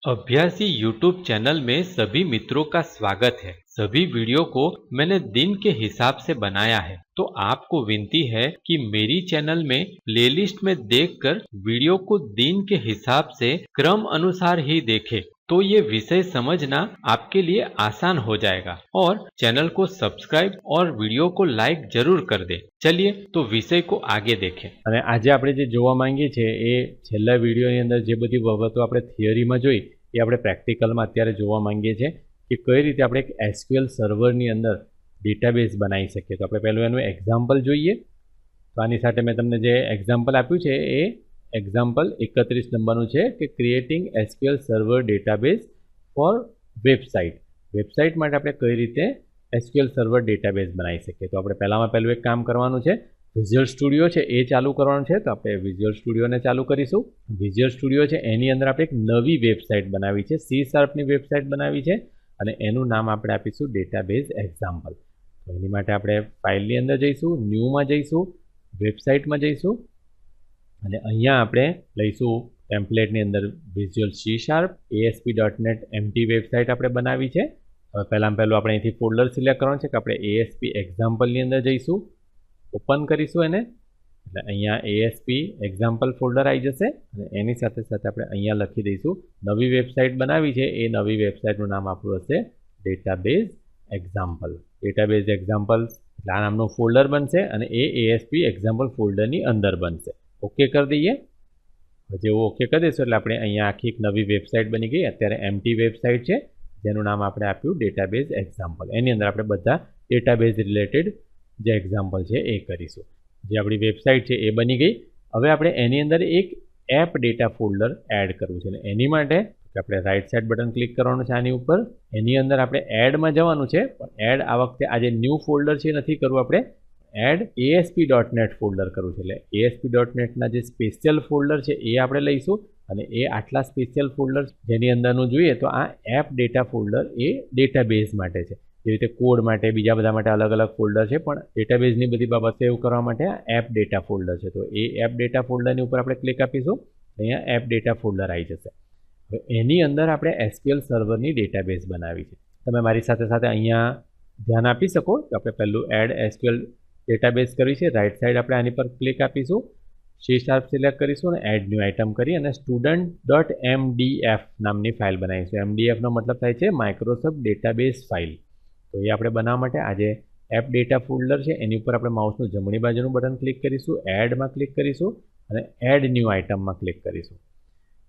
अभ्यासी YouTube channel में सभी मित्रों का स्वागत है। सभी वीडियो को मैंने दिन के हिसाब से बनाया है, तो आपको विनती है कि मेरी चैनल में प्लेलिस्ट में देखकर वीडियो को दिन के हिसाब से क्रम अनुसार ही देखें, तो ये विषय समझना आपके लिए आसान हो जाएगा। और चैनल को सब्सक्राइब और वीडियो को लाइक जरूर कर दे। चलिए तो विषय को आगे देखें। અને આજે આપણે જે જોવા માંગીએ છીએ એ છેલ્લા વિડીયોની અંદર જે બધી બાબતો આપણે થિયરીમાં જોઈ એ આપણે પ્રેક્ટિકલમાં અત્યારે જોવા માંગીએ છીએ કે કઈ રીતે આપણે એક એસક્યુએલ સર્વરની અંદર ડેટાબેઝ બનાવી શકીએ। તો આપણે પહેલું એનું એક્ઝામ્પલ જોઈએ। તો આની સાથે મેં તમને જે એક્ઝામ્પલ આપ્યું છે એ એક્ઝામ્પલ 31 નંબરનું છે કે creating SQL server database for website માટે આપણે કઈ રીતે એસક્યુએલ સર્વર ડેટાબેઝ બનાવી શકીએ। તો આપણે પહેલામાં પહેલું એક કામ કરવાનું છે, વિઝ્યુઅલ સ્ટુડિયો છે એ ચાલુ કરવાનું છે। તો આપણે વિઝ્યુઅલ સ્ટુડિયોને ચાલુ કરીશું। વિઝ્યુઅલ સ્ટુડિયો છે એની અંદર આપણે એક નવી વેબસાઇટ બનાવી છે, C# વેબસાઇટ બનાવી છે અને એનું નામ આપણે આપીશું ડેટાબેઝ એક્ઝામ્પલ। તો એની માટે આપણે ફાઇલની અંદર જઈશું, ન્યૂમાં જઈશું, વેબસાઇટમાં જઈશું અને અહીંયા આપણે લઈશું ટેમ્પલેટની અંદર visual C# ASP.NET MT website આપણે બનાવી છે। હવે પહેલાં આપણે અહીંથી ફોલ્ડર સિલેક્ટ કરવાનું છે કે આપણે ASP એક્ઝામ્પલની અંદર જઈશું, ઓપન કરીશું એને એટલે અહીંયા ASP એક્ઝામ્પલ ફોલ્ડર આવી જશે અને એની સાથે સાથે આપણે અહીંયા લખી દઈશું નવી વેબસાઇટ બનાવી છે એ નવી વેબસાઇટનું નામ આપણું હશે ડેટાબેઝ એક્ઝામ્પલ। ડેટાબેઝ એક્ઝામ્પલ એટલે આ નામનું ફોલ્ડર બનશે અને એ ASP એક્ઝામ્પલ ફોલ્ડરની અંદર બનશે। ઓકે કરી દઈએ। જેવું ઓકે કરી દઈશું એટલે આપણે અહીંયા આખી એક નવી વેબસાઇટ બની ગઈ। અત્યારે MT વેબસાઇટ છે જેનું નામ આપણે આપ્યું ડેટાબેઝ એક્ઝામ્પલ। એની અંદર આપણે બધા ડેટાબેઝ રિલેટેડ જે એક્ઝામ્પલ છે એ કરીશું। જે આપણી વેબસાઇટ છે એ બની ગઈ। હવે આપણે એની અંદર એક એપ ડેટા ફોલ્ડર એડ કરવું છે અને એની માટે આપણે રાઈટ સાઈડ બટન ક્લિક કરવાનું છે આની ઉપર। એની અંદર આપણે એડમાં જવાનું છે, પણ એડ આ વખતે આ જે ન્યૂ ફોલ્ડર છે નથી કરવું, આપણે એડ ASP.NET ફોલ્ડર કરવું છે। એટલે ASP.NETના જે સ્પેશિયલ ફોલ્ડર છે એ આપણે લઈશું અને એ આટલા સ્પેશિયલ ફોલ્ડર જેની અંદરનું જોઈએ તો આ એપ ડેટા ફોલ્ડર એ ડેટાબેઝ માટે છે। જે રીતે કોડ માટે બીજા બધા માટે અલગ અલગ ફોલ્ડર છે, પણ ડેટાબેઝની બધી બાબત સેવ કરવા માટે આ એપ ડેટા ફોલ્ડર છે। તો એ એપ ડેટા ફોલ્ડરની ઉપર આપણે ક્લિક આપીશું, અહીંયા એપ ડેટા ફોલ્ડર આવી જશે। હવે એની અંદર આપણે SQL સર્વરની ડેટાબેઝ બનાવી છે। તમે મારી સાથે સાથે અહીંયા ધ્યાન આપી શકો કે આપણે પહેલું એડ SQL ડેટાબેઝ કરવી છે। રાઈટ સાઈડ આપણે આની પર ક્લિક આપીશું, C# સિલેક્ટ કરીશું અને એડ ન્યૂ આઇટમ કરી અને student.mdf નામની ફાઇલ બનાવીશું। MDF નો મતલબ થાય છે માઇક્રોસોફ્ટ ડેટાબેઝ ફાઇલ। તો એ આપણે બનાવવા માટે આજે એપ ડેટા ફોલ્ડર છે એની ઉપર આપણે માઉસનું જમણી બાજુનું બટન ક્લિક કરીશું, એડમાં ક્લિક કરીશું અને એડ ન્યૂ આઇટમમાં ક્લિક કરીશું।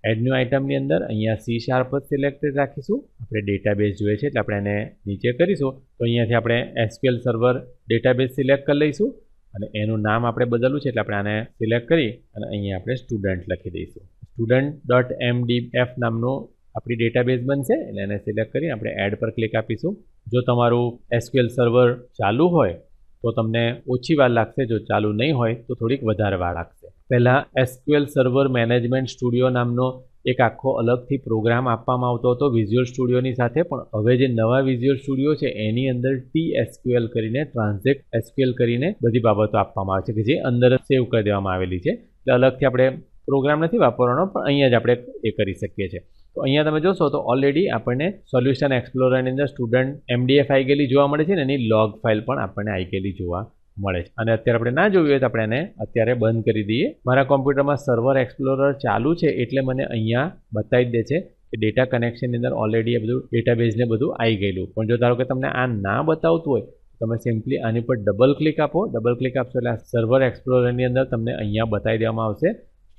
એડ ન્યૂ આઇટમની અંદર અહીંયા C# જ સિલેક્ટેડ રાખીશું। આપણે ડેટાબેઝ જોઈએ છે એટલે આપણે એને નીચે કરીશું તો અહીંયાથી આપણે SQL સર્વર ડેટાબેઝ સિલેક્ટ કરી લઈશું અને એનું નામ આપણે બદલવું છે એટલે આપણે આને સિલેક્ટ કરી અને અહીંયા આપણે સ્ટુડન્ટ લખી દઈશું। student.mdf નામનું આપણી ડેટાબેઝ બનશે એટલે એને સિલેક્ટ કરી આપણે એડ પર ક્લિક આપીશું। જો તમારું SQL સર્વર ચાલુ હોય તો તમને ઓછી વાર લાગશે, જો ચાલુ નહીં હોય તો થોડીક વધારે વાર લાગશે। પહેલાં SQL સર્વર મેનેજમેન્ટ સ્ટુડિયો નામનો એક આખો અલગથી પ્રોગ્રામ આપવામાં આવતો હતો વિઝ્યુઅલ સ્ટુડિયોની સાથે, પણ હવે જે નવા વિઝ્યુઅલ સ્ટુડિયો છે એની અંદર TSQL કરીને ટ્રાન્ઝેક્ટ SQL કરીને બધી બાબતો આપવામાં આવે છે કે જે અંદર સેવ કરી દેવામાં આવેલી છે। એટલે અલગથી આપણે પ્રોગ્રામ નથી વાપરવાનો, પણ અહીંયા જ આપણે એ કરી શકીએ છીએ। તો અહીંયા તમે જોશો તો ઓલરેડી આપણને સોલ્યુશન એક્સપ્લોરરની અંદર સ્ટુડન્ટ MDF આવી ગયેલી જોવા મળે છે ને એની લોગ ફાઇલ પણ આપણને આવી ગયેલી જોવા મળે છે। અને અત્યારે આપણે ના જોયું હોય તો આપણે એને અત્યારે બંધ કરી દઈએ। મારા કોમ્પ્યુટરમાં સર્વર એક્સપ્લોરર ચાલુ છે એટલે મને અહીંયા બતાવી દે છે કે ડેટા કનેક્શનની અંદર ઓલરેડી એ બધું ડેટાબેઝને બધું આવી ગયેલું। પણ જો ધારો કે તમને આ ના બતાવતું હોય તો તમે સિમ્પલી આની પર ડબલ ક્લિક આપો। ડબલ ક્લિક આપશો એટલે આ સર્વર એક્સપ્લોરરની અંદર તમને અહીંયા બતાવી દેવામાં આવશે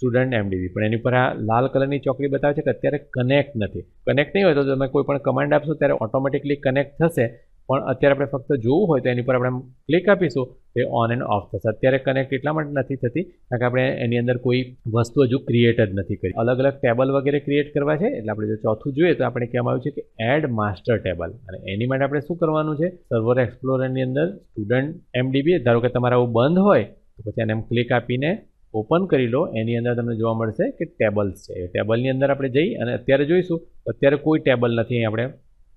સ્ટુડન્ટ MDB, પણ એની પર આ લાલ કલરની ચોકડી બતાવે છે કે અત્યારે કનેક્ટ નથી। કનેક્ટ નહીં હોય તો તમે કોઈ પણ કમાન્ડ આપશો ત્યારે ઓટોમેટિકલી કનેક્ટ થશે, પણ અત્યારે આપણે ફક્ત જોવું હોય તો એની પર આપણે ક્લિક આપીશું તો ઓન એન્ડ ઓફ થશે। અત્યારે કનેક્ટ એટલા માટે નથી થતી કારણ કે આપણે એની અંદર કોઈ વસ્તુ હજુ ક્રિએટ જ નથી કરી। અલગ અલગ ટેબલ વગેરે ક્રિએટ કરવા છે એટલે આપણે જો ચોથું જોઈએ તો આપણે કહેવામાં આવ્યું છે કે એડ માસ્ટર ટેબલ, અને એની માટે આપણે શું કરવાનું છે, સર્વર એક્સપ્લોરરની અંદર સ્ટુડન્ટ MDB ધારો કે તમારે આવું બંધ હોય તો પછી એને એમ ક્લિક આપીને ઓપન કરી લો। એની અંદર તમને જોવા મળશે કે ટેબલ્સ છે, એ ટેબલની અંદર આપણે જઈ અને અત્યારે જોઈશું અત્યારે કોઈ ટેબલ નથી આપણે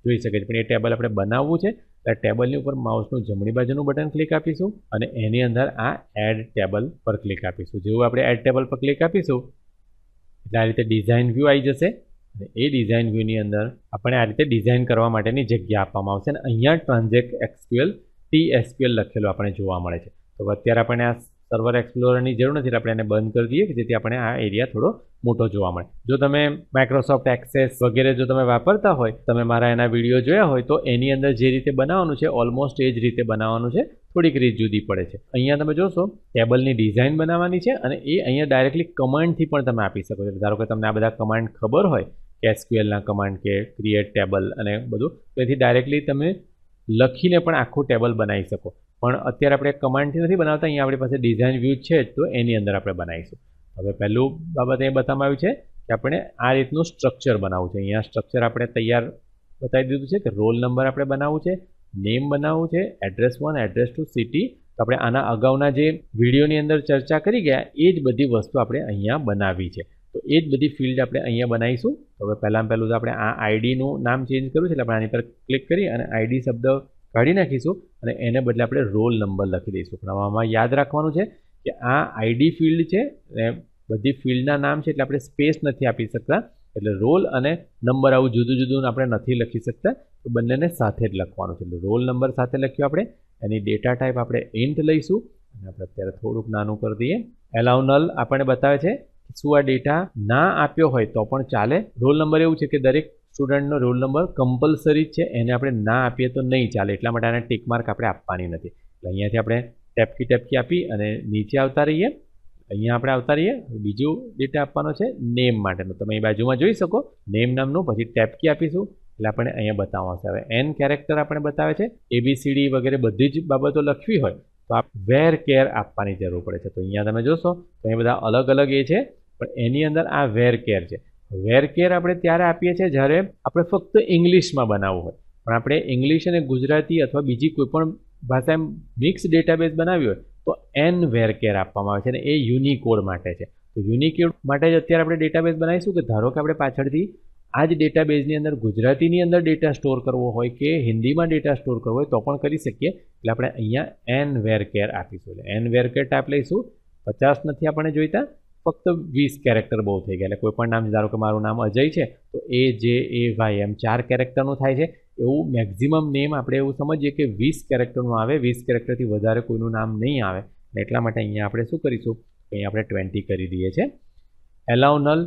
જોઈ શકીએ છીએ, પણ એ ટેબલ આપણે બનાવવું છે એટલે ટેબલની ઉપર માઉસનું જમણી બાજુનું બટન ક્લિક આપીશું અને એની અંદર આ એડ ટેબલ પર ક્લિક આપીશું। જેવું આપણે એડ ટેબલ પર ક્લિક આપીશું એટલે આ રીતે ડિઝાઇન વ્યૂ આવી જશે। અને એ ડિઝાઇન વ્યૂની અંદર આપણે આ રીતે ડિઝાઇન કરવા માટેની જગ્યા આપવામાં આવશે અને અહીંયા ટ્રાન્ઝેક્ટ એસક્યુએલ TSQL લખેલું આપણે જોવા મળે છે. તો અત્યારે આપણે આ સર્વર એક્સપ્લોરરની જરૂર નથી, આપણે એને બંધ કરી દઈએ કે જેથી આપણે આ એરિયા થોડો મોટો જોવા મળે. જો તમે માઇક્રોસોફ્ટ એક્સેસ વગેરે જો તમે વાપરતા હોય, તમે મારા એના વિડીયો જોયા હોય, તો એની અંદર જે રીતે બનાવવાનું છે ઓલમોસ્ટ એ જ રીતે બનાવવાનું છે, થોડીક રીત જુદી પડે છે. અહીંયા તમે જોશો ટેબલની ડિઝાઇન બનાવવાની છે અને એ અહીંયા ડાયરેક્ટલી કમાન્ડથી પણ તમે આપી શકો છો. ધારો કે તમને આ બધા કમાન્ડ ખબર હોય કે SQLના કમાન્ડ કે ક્રિએટ ટેબલ અને બધું, તો એથી ડાયરેક્ટલી તમે લખીને પણ આખું ટેબલ બનાવી શકો. પણ અત્યારે આપણે કમાન્ડથી નથી બનાવતા, અહીંયા આપણી પાસે ડિઝાઇન વ્યૂ છે તો એની અંદર આપણે બનાવીશું. હવે પહેલું બાબત એ બતાવવામાં આવ્યું છે કે આપણે આ રીતનું સ્ટ્રક્ચર બનાવવું છે. અહીંયા સ્ટ્રક્ચર આપણે તૈયાર બતાવી દીધું છે કે રોલ નંબર આપણે બનાવવું છે, નેમ બનાવવું છે, એડ્રેસ 1, એડ્રેસ 2, સિટી. તો આપણે આના અગાઉના જે વિડીયોની અંદર ચર્ચા કરી ગયા એ જ બધી વસ્તુ આપણે અહીંયા બનાવી છે. તો એ જ બધી ફિલ્ડ આપણે અહીંયા બનાવીશું. હવે પહેલાં તો આપણે આ આઈડીનું નામ ચેન્જ કરવું છે, એટલે આપણે આની પર ક્લિક કરી અને આઈડી શબ્દ કાઢી નાખીશું અને એને બદલે આપણે રોલ નંબર લખી દઈશું. પણ આમાં યાદ રાખવાનું છે કે આ આઈડી ફિલ્ડ છે અને બધી ફિલ્ડના નામ છે એટલે આપણે સ્પેસ નથી આપી શકતા, એટલે રોલ અને નંબર આવું જુદું જુદું આપણે નથી લખી શકતા, તો બંનેને સાથે જ લખવાનું છે. એટલે રોલ નંબર સાથે લખ્યું આપણે, એની ડેટા ટાઈપ આપણે ઇન્ટ લઈશું અને આપણે અત્યારે થોડુંક નાનું કરી દઈએ. એલાઉ નલ આપણને બતાવે છે શું આ ડેટા ના આપ્યો હોય તો પણ ચાલે. રોલ નંબર એવું છે કે દરેક સ્ટુડન્ટનો રોલ નંબર કમ્પલસરી જ છે, એને આપણે ના આપીએ તો નહીં ચાલે, એટલા માટે આને ટિક માર્ક આપણે આપવાની નથી. એટલે અહીંયાથી આપણે ટેપકી આપી અને નીચે આવતા રહીએ. અહીંયા આપણે આવતા રહીએ. બીજું ડેટા આપવાનો છે નેમ માટેનું, તમે એ બાજુમાં જોઈ શકો નેમ નામનું, પછી ટેપકી આપીશું એટલે આપણે અહીંયા બતાવવા આવશે. હવે એન કેરેક્ટર આપણે બતાવે છે, ABCD વગેરે બધી જ બાબતો લખવી હોય તો આ વેર કેર આપવાની જરૂર પડે છે. તો અહીંયા તમે જોશો તો એ બધા અલગ અલગ એ છે, પણ એની અંદર આ વેર કેર છે. વેર કેર આપણે ત્યારે આપીએ છીએ જ્યારે આપણે ફક્ત ઇંગ્લિશમાં બનાવવું હોય, પણ આપણે ઇંગ્લિશ અને ગુજરાતી અથવા બીજી કોઈ પણ ભાષા મિક્સ ડેટાબેઝ બનાવી હોય તો એન વેર કેર આપવામાં આવે છે અને એ યુનિકોડ માટે છે. તો યુનિકોડ માટે જ અત્યારે આપણે ડેટાબેઝ બનાવીશું કે ધારો કે આપણે પાછળથી આ જ ડેટાબેઝની અંદર ગુજરાતીની અંદર ડેટા સ્ટોર કરવો હોય કે હિન્દીમાં ડેટા સ્ટોર કરવો હોય તો પણ કરી શકીએ. એટલે આપણે અહીંયા એન વેર કેર આપીશું. એટલે એન વેર કેર ટાઈપ લઈશું. 50 નથી આપણને જોઈતા, ફક્ત 20 કેરેક્ટર બહુ થઈ ગયા. એટલે કોઈ પણ નામ, ધારો કે મારું નામ અજય છે તો AJAY એમ 4 કેરેક્ટરનું થાય છે. એવું મેક્ઝિમમ નેમ આપણે એવું સમજીએ કે 20 કેરેક્ટરનું આવે, 20 કેરેક્ટરથી વધારે કોઈનું નામ નહીં આવે. એટલા માટે અહીંયા આપણે શું કરીશું, અહીંયા આપણે 20 કરી દઈએ છીએ. એલાઉ નલ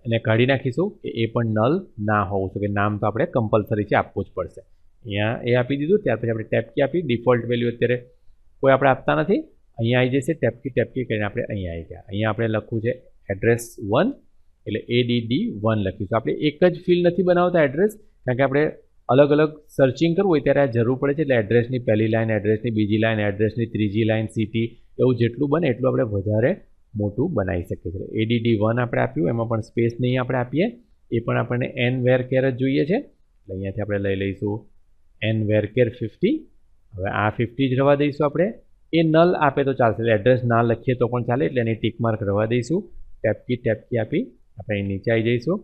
એને કાઢી નાખીશું કે એ પણ નલ ના હોવું જોઈએ, કે નામ તો આપણે કમ્પલસરી છે આપવું જ પડશે. અહીંયા એ આપી દીધું. ત્યાર પછી આપણે ટેપકી આપી. ડિફોલ્ટ વેલ્યુ અત્યારે કોઈ આપણે આપતા નથી. અહીંયા આવી જશે ટેપકી કરીને આપણે અહીંયા આવી ગયા. અહીંયા આપણે લખવું છે એડ્રેસ 1 એટલે ADD1 લખીશું. આપણે એક જ ફિલ્ડ નથી બનાવતા એડ્રેસ, કારણ કે આપણે અલગ અલગ સર્ચિંગ કરવું હોય ત્યારે આ જરૂર પડે છે. એટલે એડ્રેસની પહેલી લાઈન, એડ્રેસની બીજી લાઈન, એડ્રેસની ત્રીજી લાઈન, સિટી, એવું જેટલું બને એટલું આપણે વધારે મોટું બનાવી શકીએ છીએ. ADD1 આપણે આપ્યું, એમાં પણ સ્પેસ નહીં આપણે આપીએ, એ પણ આપણને એન વેર કેર જ જોઈએ છે. એટલે અહીંયાથી આપણે લઈ લઈશું એન વેર કેર 50. હવે આ 50 જ રવા દઈશું આપણે. એ નલ આપે તો ચાલશે, એટલે એડ્રેસ ના લખીએ તો પણ ચાલે, એટલે એની ટીક માર્ક રવા દઈશું. ટેપકી આપી આપણે નીચે આવી જઈશું.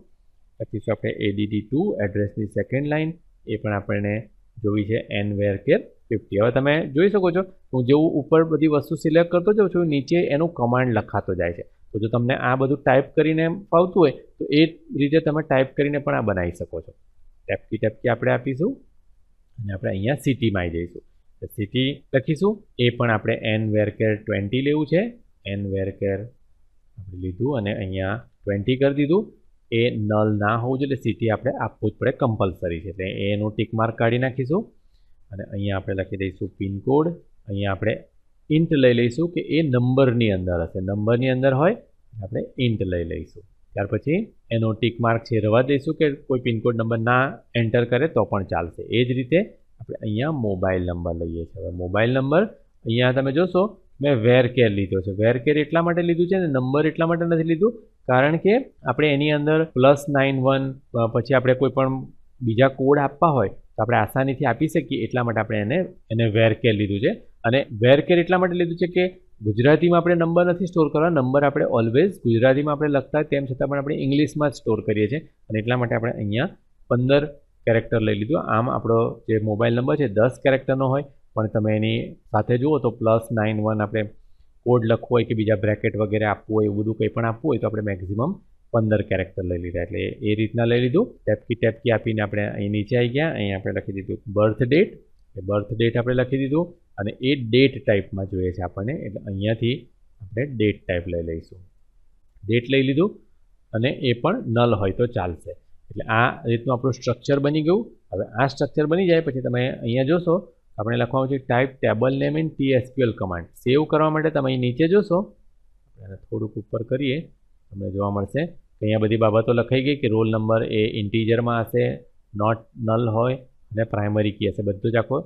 લખીશું આપણે ADD2 એડ્રેસની સેકન્ડ લાઈન, એ પણ આપણને જોઈ છે એન વેર કેર 50. હવે તમે જોઈ શકો છો હું જેવું ઉપર બધી વસ્તુ સિલેક્ટ કરતો જાઉં છું નીચે એનું કમાન્ડ લખાતો જાય છે. તો જો તમને આ બધું ટાઈપ કરીને ફાવતું હોય તો એ રીતે તમે ટાઈપ કરીને પણ આ બનાવી શકો છો. ટેપકી આપણે આપીશું અને આપણે અહીંયા સિટીમાં આવી જઈશું. સિટી લખીશું, એ પણ આપણે એન વેર કેર 20 લેવું છે. એન વેર કેર આપણે લીધું અને અહીંયા 20 કરી દીધું. એ નલ ના હોવું જોઈએ, એટલે સિટી આપણે આપવું જ પડે, કમ્પલસરી છે. એટલે એનું ટિક માર્ક કાઢી નાખીશું અને અહીંયા આપણે લખી દઈશું પિનકોડ. અહીંયા આપણે ઇન્ટ લઈ લઈશું કે એ નંબરની અંદર હશે, નંબરની અંદર હોય આપણે ઇન્ટ લઈ લઈશું. ત્યાર પછી એનો ટિક માર્ક છે રવા દઈશું કે કોઈ પિનકોડ નંબર ના એન્ટર કરે તો પણ ચાલશે. એ જ રીતે આપણે અહીંયા મોબાઈલ નંબર લઈએ છીએ. હવે મોબાઈલ નંબર અહીંયા તમે જોશો મેં વેર કેર લીધો છે. વેર કેર એટલા માટે લીધું છે ને નંબર એટલા માટે નથી લીધું કારણ કે આપણે એની અંદર +91 પછી આપણે કોઈ પણ બીજા કોડ આપવા હોય તો આપણે આસાનીથી આપી શકીએ, એટલા માટે આપણે એને વેર કેર લીધું છે. અને વેર કેર એટલા માટે લીધું છે કે ગુજરાતીમાં આપણે નંબર નથી સ્ટોર કરવા, નંબર આપણે ઓલવેઝ ગુજરાતીમાં આપણે લખતા તેમ છતાં પણ આપણે ઇંગ્લિશમાં જ સ્ટોર કરીએ છીએ, અને એટલા માટે આપણે અહીંયા 15 કેરેક્ટર લઈ લીધું. આમ આપણો જે મોબાઈલ નંબર છે 10 કેરેક્ટરનો હોય, પણ તમે એની સાથે જુઓ તો +91 આપણે કોડ લખવો હોય કે બીજા બ્રેકેટ વગેરે આપવું હોય, એવું બધું કંઈ પણ આપવું હોય તો આપણે મેક્સિમમ 15 કેરેક્ટર લઈ લીધા. એટલે એ રીતના લઈ લીધું. ટેપકી આપીને આપણે અહીં નીચે આવી ગયા. અહીં આપણે લખી દીધું બર્થ ડેટ. એ બર્થ ડેટ આપણે લખી દીધું અને એ ડેટ ટાઈપમાં જોઈએ છે આપણને, એટલે અહીંયાથી આપણે ડેટ ટાઈપ લઈ લઈશું. ડેટ લઈ લીધું અને એ પણ નલ હોય તો ચાલશે. એટલે આ રીતનું આપણું સ્ટ્રક્ચર બની ગયું. હવે આ સ્ટ્રક્ચર બની જાય પછી તમે અહીંયા જોશો આપણે લખવાનું છે type table name in TSQL command. Save કરવા માટે તમે અહીં નીચે જોશો, આપણે થોડુંક ઉપર કરીએ, તમને જોવા મળશે કે અહીંયા બધી બાબતો લખાઈ ગઈ કે રોલ નંબર એ ઇન્ટીજરમાં હશે, નોટ નલ હોય અને પ્રાઇમરી કી હશે, બધું જ આખો.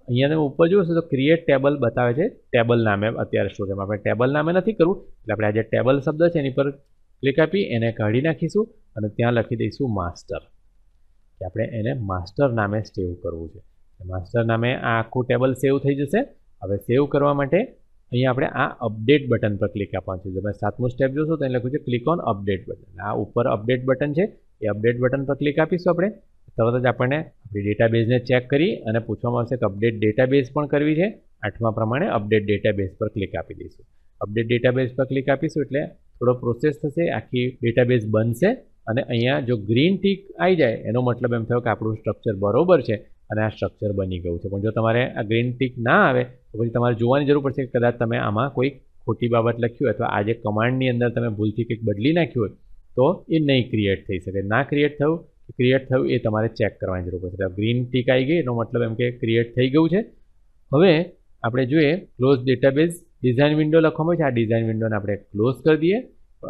અહીંયા તમે ઉપર જોશો તો ક્રિએટ ટેબલ બતાવે છે ટેબલ નામે. અત્યારે સ્ટોરેજમાં આપણે ટેબલ નામે નથી કરવું, એટલે આપણે આ જે ટેબલ શબ્દ છે એની પર ક્લિક આપી એને કાઢી નાખીશું અને ત્યાં લખી દઈશું માસ્ટર, કે આપણે એને માસ્ટર નામે સેવ કરવું છે. માસ્ટર નામે આ આખું ટેબલ સેવ થઈ જશે. હવે સેવ કરવા માટે અહીંયા આપણે આ અપડેટ બટન પર ક્લિક આપવાનું છે. તમે 7મું સ્ટેપ જોશો તો અહીં લખ્યું છે ક્લિક ઓન અપડેટ બટન. આ ઉપર અપડેટ બટન છે, એ અપડેટ બટન પર ક્લિક આપીશું આપણે. તરત જ આપણને આપણી ડેટાબેઝને ચેક કરી અને પૂછવામાં આવશે કે અપડેટ ડેટાબેઝ પણ કરવી છે. 8મા પ્રમાણે અપડેટ ડેટાબેઝ પર ક્લિક આપી દઈશું. અપડેટ ડેટાબેઝ પર ક્લિક આપીશું એટલે થોડો પ્રોસેસ થશે, આખી ડેટાબેઝ બનશે અને અહીંયા જો ગ્રીન ટીક આવી જાય એનો મતલબ એમ થયો કે આપણું સ્ટ્રક્ચર બરોબર છે અને આ સ્ટ્રક્ચર બની ગયું છે. પણ જો તમારે આ ગ્રીન ટીક ના આવે તો પછી તમારે જોવાની જરૂર પડશે કે કદાચ તમે આમાં કોઈ ખોટી બાબત લખ્યું હોય અથવા આ જે કમાન્ડની અંદર તમે ભૂલથી કંઈક બદલી નાખ્યું હોય તો એ નહીં ક્રિએટ થઈ શકે. ના ક્રિએટ થયું એ તમારે ચેક કરવાની જરૂર પડશે. ગ્રીન ટીક આવી ગઈ એનો મતલબ એમ કે ક્રિએટ થઈ ગયું છે. હવે આપણે જોઈએ ક્લોઝ ડેટાબેઝ ડિઝાઇન વિન્ડો લખવામાં આવે છે. આ ડિઝાઇન વિન્ડોને આપણે ક્લોઝ કરી દઈએ.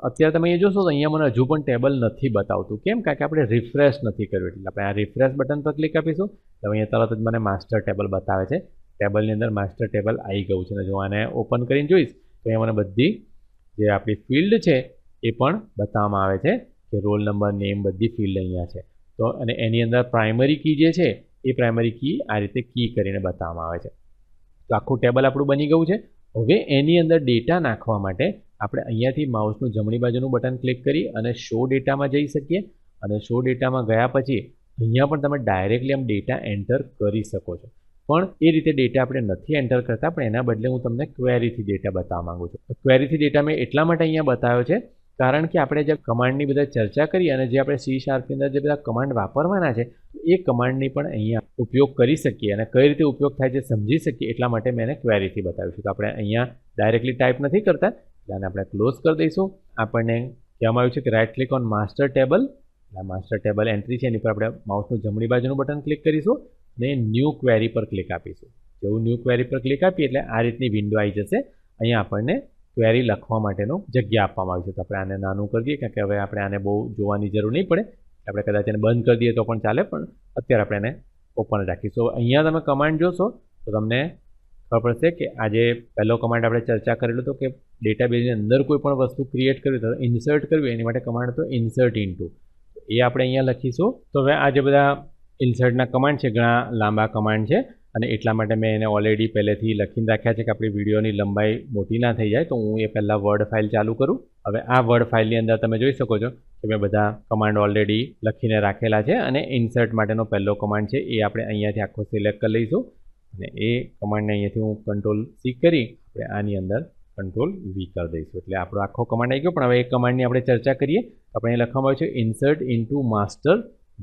અત્યારે તમે અહીંયા જોશો તો અહીંયા મને હજુ પણ ટેબલ નથી બતાવતું. કેમ? કારણ કે આપણે રિફ્રેશ નથી કર્યું. એટલે આપણે આ રિફ્રેશ બટન પર ક્લિક આપીશું તો અહીંયા તરત જ મને માસ્ટર ટેબલ બતાવે છે. ટેબલની અંદર માસ્ટર ટેબલ આવી ગયું છે. અને જો આને ઓપન કરીને જોઈશ તો અહીંયા મને બધી જે આપણી ફિલ્ડ છે એ પણ બતાવવામાં આવે છે કે રોલ નંબર, નેમ, બધી ફિલ્ડ અહીંયા છે. તો અને એની અંદર પ્રાઇમરી કી જે છે એ પ્રાઇમરી કી આ રીતે કી કરીને બતાવવામાં આવે છે. તો આખું ટેબલ આપણું બની ગયું છે. હવે એની અંદર ડેટા નાખવા માટે આપણે અહીંયાથી માઉસનું જમણી બાજુનું બટન ક્લિક કરી અને શો ડેટામાં જઈ શકીએ. અને શો ડેટામાં ગયા પછી અહીંયા પણ તમે ડાયરેક્ટલી આમ ડેટા એન્ટર કરી શકો છો. પણ એ રીતે ડેટા આપણે નથી એન્ટર કરતા, પણ એના બદલે હું તમને ક્વેરીથી ડેટા બતાવવા માંગુ છું. ક્વેરીથી ડેટા મેં એટલા માટે અહીંયા બતાવ્યો છે કારણ કે આપણે જે કમાન્ડની બધા ચર્ચા કરી અને જે આપણે C# ની અંદર જે બધા કમાન્ડ વાપરવાના છે એ કમાન્ડની પણ અહીંયા ઉપયોગ કરી શકીએ અને કઈ રીતે ઉપયોગ થાય છે સમજી શકીએ એટલા માટે મેં એને ક્વેરીથી બતાવ્યું છે. તો આપણે અહીંયા ડાયરેક્ટલી ટાઈપ નથી કરતા, એટલે આને આપણે ક્લોઝ કરી દઈશું. આપણને કહેવામાં આવ્યું છે કે right click on master table. આ માસ્ટર ટેબલ એન્ટ્રી છે એની પર આપણે માઉસનું જમણી બાજુનું બટન ક્લિક કરીશું અને ન્યૂ ક્વેરી પર ક્લિક આપીશું. જેવું ન્યૂ ક્વેરી પર ક્લિક આપીએ એટલે આ રીતની વિન્ડો આવી જશે. અહીંયા આપણને ક્વેરી લખવા માટેનો જગ્યા આપવામાં આવી છે. તો આપણે આને નાનું કરી દઈએ કારણ કે હવે આપણે આને બહુ જોવાની જરૂર નહીં પડે. આપણે કદાચ એને બંધ કરી દઈએ તો પણ ચાલે, પણ અત્યારે આપણે એને ઓપન રાખીશું. અહીંયા તમે કમાન્ડ જોશો તો તમને ખબર પડશે કે આ જે પહેલો કમાન્ડ આપણે ચર્ચા કરેલો હતો કે ડેટાબેઝની અંદર કોઈ પણ વસ્તુ ક્રિએટ કરવી તો ઇન્સર્ટ કરવી, એની માટે કમાન્ડ હતો ઇન્સર્ટ ઇન્ટુ. એ આપણે અહીંયા લખીશું. તો હવે આ જે બધા ઇન્સર્ટના કમાન્ડ છે ઘણા લાંબા કમાન્ડ છે અને એટલા માટે મેં એને ઓલરેડી પહેલેથી લખીને રાખ્યા છે કે આપણી વિડીયોની લંબાઈ મોટી ના થઈ જાય. તો હું એ પહેલાં વર્ડ ફાઇલ ચાલુ કરું. હવે આ વર્ડ ફાઇલની અંદર તમે જોઈ શકો છો કે મેં બધા કમાન્ડ ઓલરેડી લખીને રાખેલા છે અને ઇન્સર્ટ માટેનો પહેલો કમાન્ડ છે એ આપણે અહીંયાથી આખો સિલેક્ટ કરી લઈશું અને એ કમાન્ડને અહીંયાથી હું કંટ્રોલ-C કરી આપણે આની અંદર કંટ્રોલ-V કરી દઈશું. એટલે આપણો આખો કમાન્ડ આવી ગયો. પણ હવે એ કમાન્ડની આપણે ચર્ચા કરીએ. આપણે અહીં લખવામાં આવ્યું છે ઇન્સર્ટ ઇન્ટુ માસ્ટર.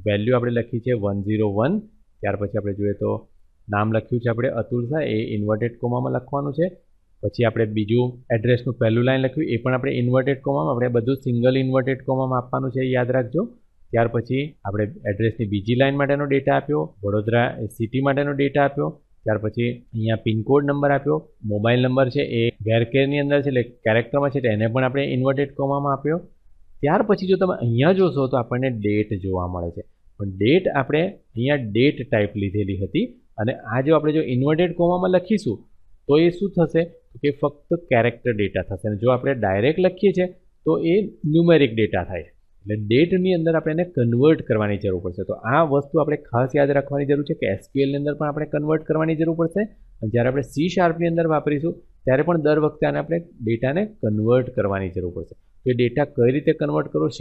વેલ્યુ આપણે લખી છે 101. ત્યાર પછી આપણે જોઈએ તો નામ લખ્યું છે આપણે અતુલ શાહ, એ ઇન્વર્ટેડ કોમામાં લખવાનું છે. પછી આપણે બીજું એડ્રેસનું પહેલું લાઈન લખ્યું એ પણ આપણે ઇન્વર્ટેડ કોમામાં, આપણે બધું સિંગલ ઇન્વર્ટેડ કોમામાં આપવાનું છે, યાદ રાખજો. ત્યાર પછી આપણે એડ્રેસની બીજી લાઈન માટેનો ડેટા આપ્યો, વડોદરા સિટી માટેનો ડેટા આપ્યો. ત્યાર પછી અહીંયા પિનકોડ નંબર આપ્યો, મોબાઈલ નંબર છે એ ગેરકેરની અંદર છે એટલે કેરેક્ટરમાં છે એટલે એને પણ આપણે ઇન્વર્ટેડ કોમામાં આપ્યો. ત્યાર પછી જો તમે અહીંયા જોશો તો આપણને ડેટ જોવા મળે છે, પણ ડેટ આપણે અહીંયા ડેટ ટાઈપ લીધેલી હતી અને આ જો આપણે જો ઇન્વર્ટેડ કોમામાં લખીશું તો એ શું થશે કે ફક્ત કેરેક્ટર ડેટા થશે અને જો આપણે ડાયરેક્ટ લખીએ છીએ તો એ ન્યુમેરિક ડેટા થાય. એટલે ડેટની અંદર આપણે એને કન્વર્ટ કરવાની જરૂર પડશે. તો આ વસ્તુ આપણે ખાસ યાદ રાખવાની જરૂર છે કે SQLની અંદર પણ આપણે કન્વર્ટ કરવાની જરૂર પડશે અને જ્યારે આપણે C# ની અંદર વાપરીશું ત્યારે પણ દર વખતે આને આપણે ડેટાને કન્વર્ટ કરવાની જરૂર પડશે. તો એ ડેટા કઈ રીતે કન્વર્ટ કરો C#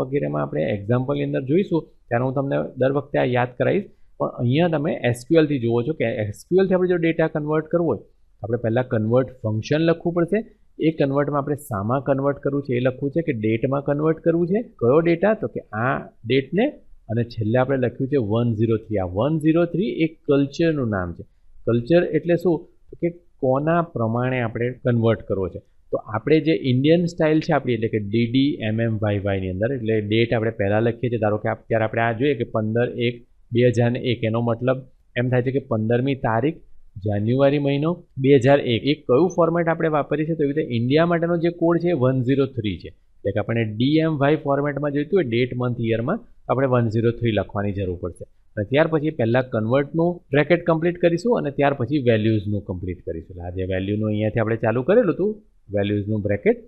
વગેરેમાં આપણે એક્ઝામ્પલની અંદર જોઈશું ત્યારે હું તમને દર વખતે આ યાદ કરાવીશ. પણ અહીંયા તમે SQLથી જુઓ છો કે SQLથી આપણે જો ડેટા કન્વર્ટ કરવો હોય આપણે પહેલાં કન્વર્ટ ફંક્શન લખવું પડશે. એ કન્વર્ટમાં આપણે શામાં કન્વર્ટ કરવું છે એ લખવું છે કે ડેટમાં કન્વર્ટ કરવું છે. કયો ડેટા? તો કે આ ડેટને, અને છેલ્લે આપણે લખ્યું છે 103. આ 103 એ કલ્ચરનું નામ છે. કલ્ચર એટલે શું? તો કે કોના પ્રમાણે આપણે કન્વર્ટ કરવો છે. તો આપણે જે ઇન્ડિયન સ્ટાઇલ છે આપણી, એટલે કે DDMMYY ની અંદર, એટલે ડેટ આપણે પહેલાં લખીએ છીએ. ધારો કે અત્યારે આપણે આ જોઈએ કે 15/1/2001, એનો મતલબ એમ થાય છે કે 15મી તારીખ જાન્યુઆરી મહિનો 2001. એ કયું ફોર્મેટ આપણે વાપરીએ છીએ? તો એવી રીતે ઇન્ડિયા માટેનો જે કોડ છે 103 છે. એટલે કે આપણે DMY ફોર્મેટમાં જોઈતું હોય ડેટ મંથ યરમાં, આપણે 103 લખવાની જરૂર પડશે. અને ત્યાર પછી પહેલાં કન્વર્ટનું બ્રેકેટ કમ્પ્લીટ કરીશું અને ત્યાર પછી વેલ્યુઝનું કમ્પ્લીટ કરીશું. આ જે વેલ્યુનું અહીંયાથી આપણે ચાલુ કરેલું હતું વેલ્યુઝનું બ્રેકેટ,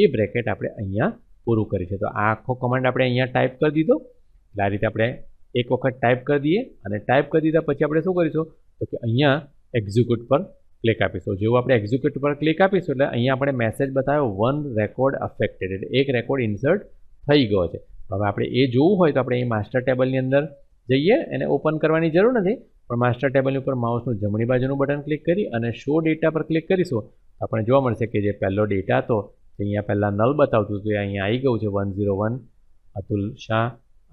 એ બ્રેકેટ આપણે અહીંયા પૂરું કરીશું. તો આ આખો કમાન્ડ આપણે અહીંયા ટાઈપ કરી દીધો. એટલે આ રીતે આપણે એક વખત ટાઈપ કરી દઈએ, અને ટાઈપ કરી દીધા પછી આપણે શું કરીશું? તો કે અહીંયા એક્ઝિક્યુટ પર ક્લિક આપીશું. જેવું આપણે એક્ઝિક્યુટ પર ક્લિક આપીશું એટલે અહીંયા આપણે મેસેજ બતાવ્યો 1 રેકોર્ડ અફેક્ટેડ, એટલે એક રેકોર્ડ ઇન્સર્ટ થઈ ગયો છે. હવે આપણે એ જોવું હોય તો આપણે અહીં માસ્ટર ટેબલની અંદર જઈએ. એને ઓપન કરવાની જરૂર નથી, પણ માસ્ટર ટેબલની ઉપર માઉસનું જમણી બાજુનું બટન ક્લિક કરી અને શો ડેટા પર ક્લિક કરીશું. આપણે જોવા મળશે કે જે પહેલો ડેટા હતો તે અહીંયા પહેલાં નલ બતાવતું હતું, એ અહીંયા આવી ગયું છે 101 અતુલ શાહ,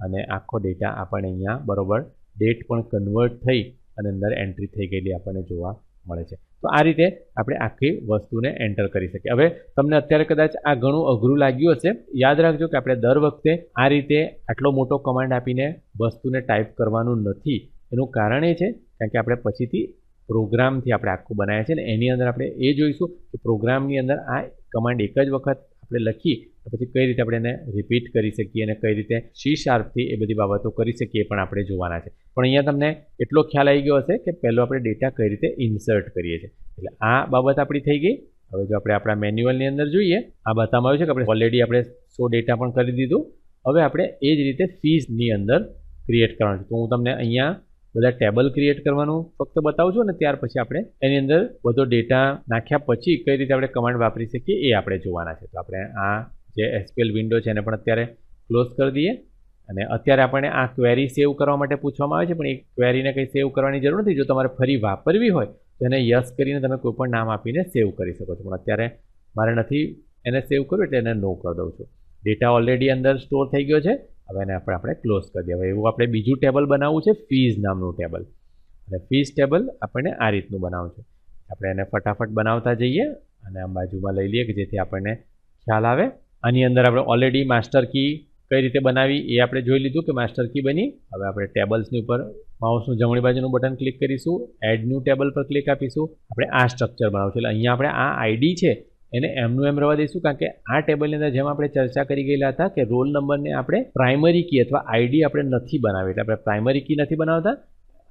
અને આખો ડેટા આપણને અહીંયા બરોબર ડેટ પણ કન્વર્ટ થઈ અને અંદર એન્ટ્રી થઈ ગયેલી આપણને જોવા મળે છે. તો આ રીતે આપણે આખી વસ્તુને એન્ટર કરી શકીએ. હવે તમને અત્યારે કદાચ આ ઘણું અઘરું લાગ્યું હશે. યાદ રાખજો કે આપણે દર વખતે આ રીતે આટલો મોટો કમાન્ડ આપીને વસ્તુને ટાઈપ કરવાનું નથી. એનું કારણ એ છે કારણ કે આપણે પછીથી પ્રોગ્રામથી આપણે આખું બનાવ્યા છે ને એની અંદર આપણે એ જોઈશું કે પ્રોગ્રામની અંદર આ કમાન્ડ એક જ વખત આપણે લખી પછી કઈ રીતે આપણે એને રિપીટ કરી શકીએ અને કઈ રીતે C# એ બધી બાબતો કરી શકીએ એ પણ આપણે જોવાના છે. પણ અહીંયા તમને એટલો ખ્યાલ આવી ગયો હશે કે પહેલો આપણે ડેટા કઈ રીતે ઇન્સર્ટ કરીએ છીએ. એટલે આ બાબત આપણી થઈ ગઈ. હવે જો આપણે આપણા મેન્યુઅલની અંદર જોઈએ, આ બતાવવામાં આવ્યું છે કે આપણે ઓલરેડી આપણે 100 ડેટા પણ કરી દીધું. હવે આપણે એ જ રીતે ફીઝની અંદર ક્રિએટ કરવાનું છે. તો હું તમને અહીંયા બધા ટેબલ ક્રિએટ કરવાનું ફક્ત બતાવું છું અને ત્યાર પછી આપણે એની અંદર બધો ડેટા નાખ્યા પછી કઈ રીતે આપણે કમાન્ડ વાપરી શકીએ એ આપણે જોવાના છે. તો આપણે આ જે SQL વિન્ડો છે એને પણ અત્યારે ક્લોઝ કરી દઈએ. અને અત્યારે આપણને આ ક્વેરી સેવ કરવા માટે પૂછવામાં આવે છે, પણ એ ક્વેરીને કંઈ સેવ કરવાની જરૂર નથી. જો તમારે ફરી વાપરવી હોય તો એને યસ કરીને તમે કોઈ પણ નામ આપીને સેવ કરી શકો છો. પણ અત્યારે મારે નથી એને સેવ કરવું એટલે એને નો કરી દઉં છું. ડેટા ઓલરેડી અંદર સ્ટોર થઈ ગયો છે. હવે એને આપણે ક્લોઝ કરી દઈએ. હવે એવું આપણે બીજું ટેબલ બનાવવું છે, ફીઝ નામનું ટેબલ. અને ફીઝ ટેબલ આપણને આ રીતનું બનાવવું છે. આપણે એને ફટાફટ બનાવતા જઈએ અને આમ બાજુમાં લઈ લઈએ કે જેથી આપણને ખ્યાલ આવે. આની અંદર આપણે ઓલરેડી માસ્ટર કી કઈ રીતે બનાવી એ આપણે જોઈ લીધું કે માસ્ટર કી બની. હવે આપણે ટેબલ્સની ઉપર માઉસનું જમણી બાજુનું બટન ક્લિક કરીશું, એડ ન્યૂ ટેબલ પર ક્લિક આપીશું. આપણે આ સ્ટ્રક્ચર બનાવવું છે એટલે અહીંયા આપણે આ આઈડી છે એને એમનું એમ રહેવા દઈશું, કારણ કે આ ટેબલની અંદર જેમ આપણે ચર્ચા કરી ગયેલા હતા કે રોલ નંબરને આપણે પ્રાઇમરી કી અથવા આઈડી આપણે નથી બનાવી, એટલે આપણે પ્રાઇમરી કી નથી બનાવતા.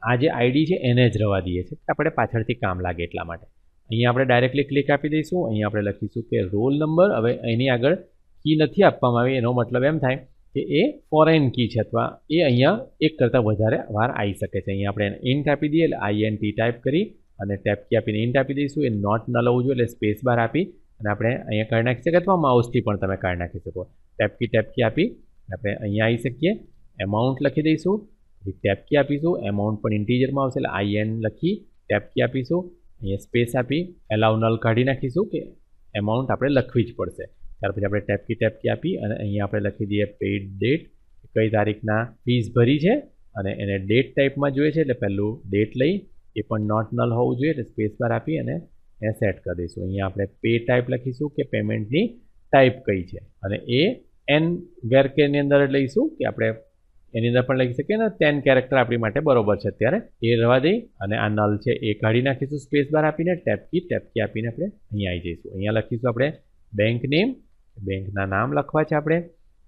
આ જે આઈડી છે એને જ રહેવા દઈએ છીએ, આપણે પાછળથી કામ લાગે એટલા માટે. અહીંયા આપણે ડાયરેક્ટલી ક્લિક આપી દઈશું. અહીંયા આપણે લખીશું કે રોલ નંબર. હવે એની આગળ કી નથી આપવામાં આવી, એનો મતલબ એમ થાય કે એ ફોરેન કી છે અથવા એ અહીંયા એક કરતાં વધારે વાર આવી શકે છે. અહીંયા આપણે ઇન્ટ આપી દઈએ એટલે INT ટાઈપ કરી અને ટેપ કી આપીને ઇન્ટ આપી દઈશું. એ નોટ ન લવું જોઈએ એટલે સ્પેસ બાર આપી અને આપણે અહીંયા કાઢી નાખી શકીએ અથવા માઉસથી પણ તમે કાઢી નાખી શકો. ટેપ કી આપી આપણે અહીંયા આવી શકીએ. એમાઉન્ટ લખી દઈશું, ટેપ કી આપીશું, એમાઉન્ટ પણ ઇન્ટીજરમાં આવશે એટલે IN લખી ટેપ કી આપીશું. અહીંયા સ્પેસ આપી એલાઉ નલ કાઢી નાખીશું કે એમાઉન્ટ આપણે લખવી જ પડશે. ત્યાર પછી આપણે ટેપ કી આપી અને અહીંયા આપણે લખી દઈએ પેઇડ ડેટ, કઈ તારીખના ફીસ ભરી છે અને એને ડેટ ટાઈપમાં જોઈએ છે એટલે પહેલું ડેટ લઈ એ પણ નોટ નલ હોવું જોઈએ એટલે સ્પેસ બાર આપી અને એને સેટ કરી દઈશું. અહીંયા આપણે પે ટાઈપ લખીશું કે પેમેન્ટની ટાઈપ કઈ છે અને એ એન વેરકેરની અંદર લઈશું કે આપણે એની અંદર પણ લખી શકીએ ને 10 કેરેક્ટર આપણી માટે બરોબર છે અત્યારે એ રહેવા દઈ. અને આ નલ છે એ કાઢી નાખીશું સ્પેસ બાર આપીને ટેપ કી આપીને આપણે અહીંયા આવી જઈશું. અહીંયા લખીશું આપણે બેંક નેમ, બેંકના નામ લખવા છે આપણે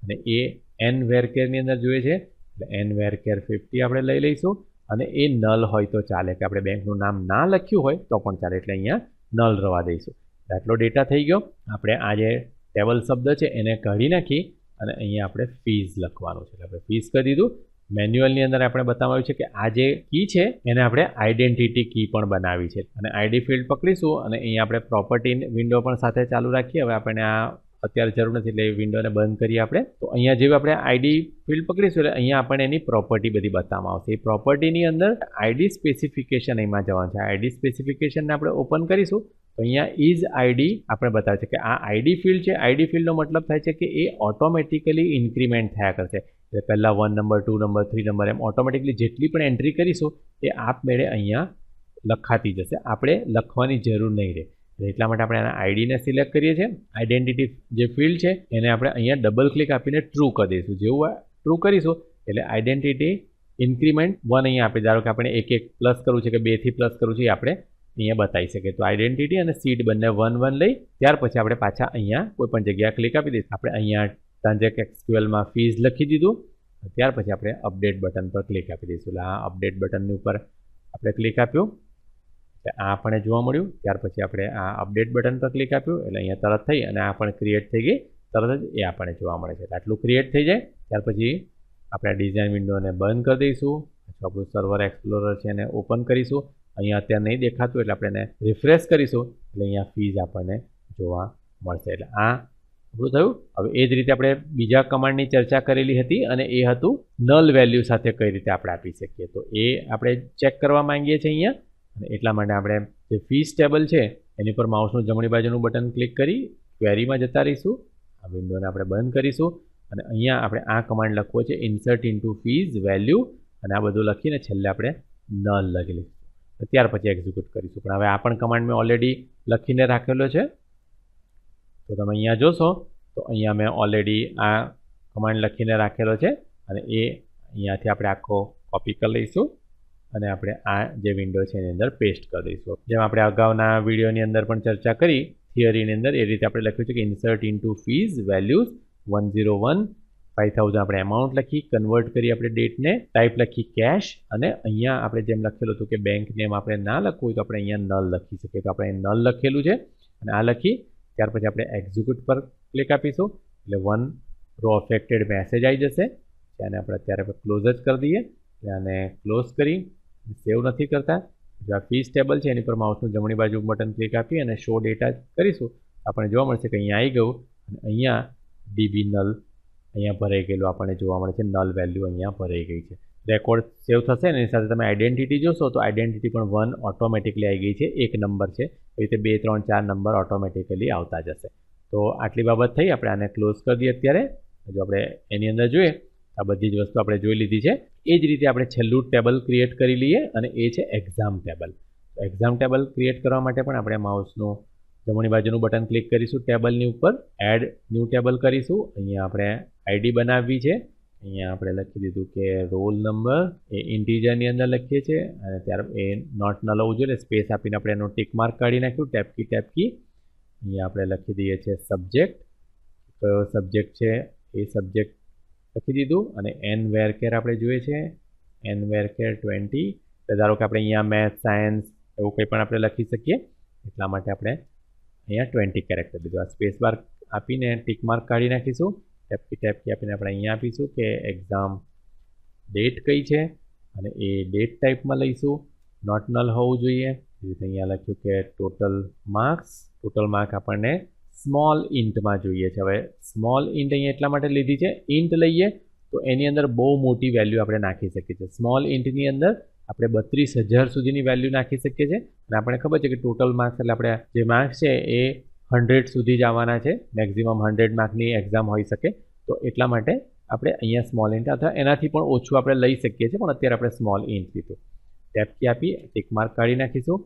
અને એ એન વેરકેરની અંદર જોઈએ છે એટલે એન વેરકેર 50 આપણે લઈ લઈશું. અને એ નલ હોય તો ચાલે કે આપણે બેંકનું નામ ના લખ્યું હોય તો પણ ચાલે એટલે અહીંયા નલ રવા દઈશું. આટલો ડેટા થઈ ગયો. આપણે આ જે ટેબલ શબ્દ છે એને કાઢી નાખી અને અહીંયા આપણે ફીઝ લખવાનું છે એટલે આપણે ફીઝ કરી દીધું. મેન્યુઅલની અંદર આપણે બતાવ્યું છે કે આ જે કી છે એને આપણે આઈડેન્ટિટી કી પણ બનાવી છે અને આઈડી ફિલ્ડ પકડીશું અને અહીંયા આપણે પ્રોપર્ટી વિન્ડો પણ સાથે ચાલુ રાખીએ. હવે આપણે આ અત્યારે જરૂર નથી એટલે એ વિન્ડોને બંધ કરીએ આપણે. તો અહીંયા જેવી આપણે આઈડી ફિલ્ડ પકડીશું એટલે અહીંયા આપણને એની પ્રોપર્ટી બધી બતાવવામાં આવશે. એ પ્રોપર્ટીની અંદર આઈડી સ્પેસિફિકેશન એમાં જવાનું છે. આઈડી સ્પેસિફિકેશનને આપણે ઓપન કરીશું તો અહીંયા ઇઝ આઈડી આપણે બતાવે છે કે આ આઈડી ફિલ્ડ છે. આઈડી ફિલ્ડનો મતલબ થાય છે કે એ ઓટોમેટિકલી ઇન્ક્રીમેન્ટ થયા કરશે. એટલે પહેલાં 1 નંબર 2 નંબર 3 નંબર એમ ઓટોમેટિકલી જેટલી પણ એન્ટ્રી કરીશું એ આપમેળે અહીંયા લખાતી જશે. આપણે લખવાની જરૂર નહીં રહે. એટલા માટે આપણે આના આઈડીને સિલેક્ટ કરીએ છીએ. આઈડેન્ટિટી જે ફિલ્ડ છે એને આપણે અહીંયા ડબલ ક્લિક આપીને ટ્રુ કરી દઈશું. જેવું ટ્રુ કરીશું એટલે આઈડેન્ટિટી ઇન્ક્રીમેન્ટ 1 અહીંયા આપી. ધારો કે આપણે 1 1 પ્લસ કરવું છે કે 2 થી પ્લસ કરવું છે એ આપણે અહીંયા બતાવી શકીએ. તો આઈડેન્ટિટી અને સીડ બંને 1 1 લઈ ત્યાર પછી આપણે પાછા અહીંયા કોઈ પણ જગ્યાએ ક્લિક આપી દઈશું. આપણે અહીંયા ટ્રાન્ઝેક્ટ એસક્યુએલમાં ફીઝ લખી દીધું. ત્યાર પછી આપણે અપડેટ બટન પર ક્લિક આપી દઈશું. એટલે આ અપડેટ બટનની ઉપર આપણે ક્લિક આપ્યું આ આપણને જોવા મળ્યું. ત્યાર પછી આપણે આ અપડેટ બટન પર ક્લિક આપ્યું એટલે અહીંયા તરત થઈ અને આ પણ ક્રિએટ થઈ ગઈ. તરત જ એ આપણને જોવા મળે છે. આટલું ક્રિએટ થઈ જાય ત્યાર પછી આપણે ડિઝાઇન વિન્ડોને બંધ કરી દઈશું. આપણું સર્વર એક્સપ્લોરર છે એને ઓપન કરીશું. અહીંયા અત્યારે નહીં દેખાતું એટલે આપણે એને રિફ્રેશ કરીશું એટલે અહીંયા ફીઝ આપણને જોવા મળશે. એટલે આ આપણું થયું. હવે એ જ રીતે આપણે બીજા કમાન્ડની ચર્ચા કરેલી હતી અને એ હતું નલ વેલ્યુ સાથે કઈ રીતે આપણે આપી શકીએ. તો એ આપણે ચેક કરવા માંગીએ છીએ અહીંયા અને એટલા માટે આપણે જે ફીસ ટેબલ છે એની પર માઉસનું જમણી બાજુનું બટન ક્લિક કરી ક્વેરીમાં જતા રહીશું. આ વિન્ડોને આપણે બંધ કરીશું અને અહીંયા આપણે આ કમાન્ડ લખવો છે ઇન્સર્ટ ઇન્ટુ ફીઝ વેલ્યુ અને આ બધું લખીને છેલ્લે આપણે નલ લખી લઈશું. ત્યાર પછી એક્ઝિક્યુટ કરીશું. પણ હવે આ પણ કમાન્ડ મેં ઓલરેડી લખીને રાખેલો છે. તો તમે અહીંયા જોશો તો અહીંયા મેં ઓલરેડી આ કમાન્ડ લખીને રાખેલો છે અને એ અહીંયાથી આપણે આખો કોપી કરી લઈશું અને આપણે આ જે વિન્ડો છે એની અંદર પેસ્ટ કરી દઈશું. જેમ આપણે અગાઉના વિડીયોની અંદર પણ ચર્ચા કરી થિયરીની અંદર એ રીતે આપણે લખ્યું છે કે ઇન્સર્ટ ઇન્ટુ ફીઝ વેલ્યુઝ 101 5000 આપણે અમાઉન્ટ લખી કન્વર્ટ કરી આપણે ડેટને ટાઈપ લખી કેશ અને અહીંયા આપણે જેમ લખેલું હતું કે બેંક નેમ આપણે ના લખવું હોય તો આપણે અહીંયા નલ લખી શકીએ. તો આપણે નલ લખેલું છે અને આ લખી ત્યાર પછી આપણે એક્ઝિક્યુટ પર ક્લિક આપીશું એટલે 1 રો અફેક્ટેડ મેસેજ આવી જશે. તેને આપણે અત્યારે ક્લોઝ જ કરી દઈએ. આને ક્લોઝ કરી સેવ નથી કરતા. જો આ ફીસ ટેબલ છે એની પર માઉસનું જમણી બાજુ બટન ક્લિક આપી અને શો ડેટા કરીશું આપણને જોવા મળશે કે અહીંયા આવી ગયું અને અહીંયા ડીબી નલ અહીંયા ભરાઈ ગયેલું આપણને જોવા મળે છે. નલ વેલ્યુ અહીંયા ભરાઈ ગઈ છે. રેકોર્ડ સેવ થશે એની સાથે તમે આઈડેન્ટિટી જોશો તો આઈડેન્ટિટી પણ 1 ઓટોમેટિકલી આવી ગઈ છે. એક નંબર છે એ રીતે 2 3 4 નંબર ઓટોમેટિકલી આવતા જશે. તો આટલી બાબત થઈ. આપણે આને ક્લોઝ કરી દઈએ. અત્યારે જો આપણે એની અંદર જોઈએ આ બધી જ વસ્તુ આપણે જોઈ લીધી છે. એ જ રીતે આપણે છેલ્લું ટેબલ ક્રિએટ કરી લઈએ અને એ છે exam table. Exam table create કરવા માટે પણ આપણે માઉસનું જમણી બાજુનું બટન ક્લિક કરીશું ટેબલની ઉપર એડ ન્યૂ ટેબલ કરીશું. અહીંયા આપણે આઈડી બનાવવી છે. અહીંયા આપણે લખી દીધું કે રોલ નંબર એ ઇન્ટીજરની અંદર લખીએ છીએ અને ત્યાર એ નોટ ન લવું જોઈએ સ્પેસ આપીને આપણે એનું ટિક માર્ક કાઢી નાખ્યું ટેપ કી. અહીંયા આપણે લખી દઈએ છીએ સબ્જેક્ટ. કયો સબ્જેક્ટ છે એ સબ્જેક્ટ લખી દીધું અને એન વેર કેર આપણે જોઈએ છે એન વેર કેર 20. ધારો કે આપણે અહીંયા મેથ્સ સાયન્સ એવું કંઈ પણ આપણે લખી શકીએ એટલા માટે આપણે અહીંયા 20 કેરેક્ટર લીધું. આ સ્પેસ બાર આપીને ટિક માર્ક કાઢી નાખીશું. ટેપ કી આપીને આપણે અહીંયા આપીશું કે એક્ઝામ ડેટ કઈ છે અને એ ડેટ ટાઈપમાં લઈશું. નોટ નલ હોવું જોઈએ. એ રીતે અહીંયા લખ્યું કે ટોટલ માર્ક આપણને સ્મોલ ઇન્ટમાં જોઈએ છે. હવે સ્મોલ ઇન્ટ અહીંયા એટલા માટે લીધી છે ઇન્ટ લઈએ તો એની અંદર બહુ મોટી વેલ્યુ આપણે નાખી શકીએ છીએ. સ્મોલ ઇન્ટની અંદર આપણે 32,000 સુધીની વેલ્યુ નાખી શકીએ છીએ અને આપણને ખબર છે કે ટોટલ માર્ક્સ એટલે આપણે જે માર્ક્સ છે એ 100 સુધી જ આવવાના છે. મેક્સિમમ 100 માર્કની એક્ઝામ હોઈ શકે. તો એટલા માટે આપણે અહીંયા સ્મોલ ઇન્ટ અથવા એનાથી પણ ઓછું આપણે લઈ શકીએ છીએ પણ અત્યારે આપણે સ્મોલ ઇન્ટ લીધું. ટેપ કી આપી ટિક માર્ક કાઢી નાખીશું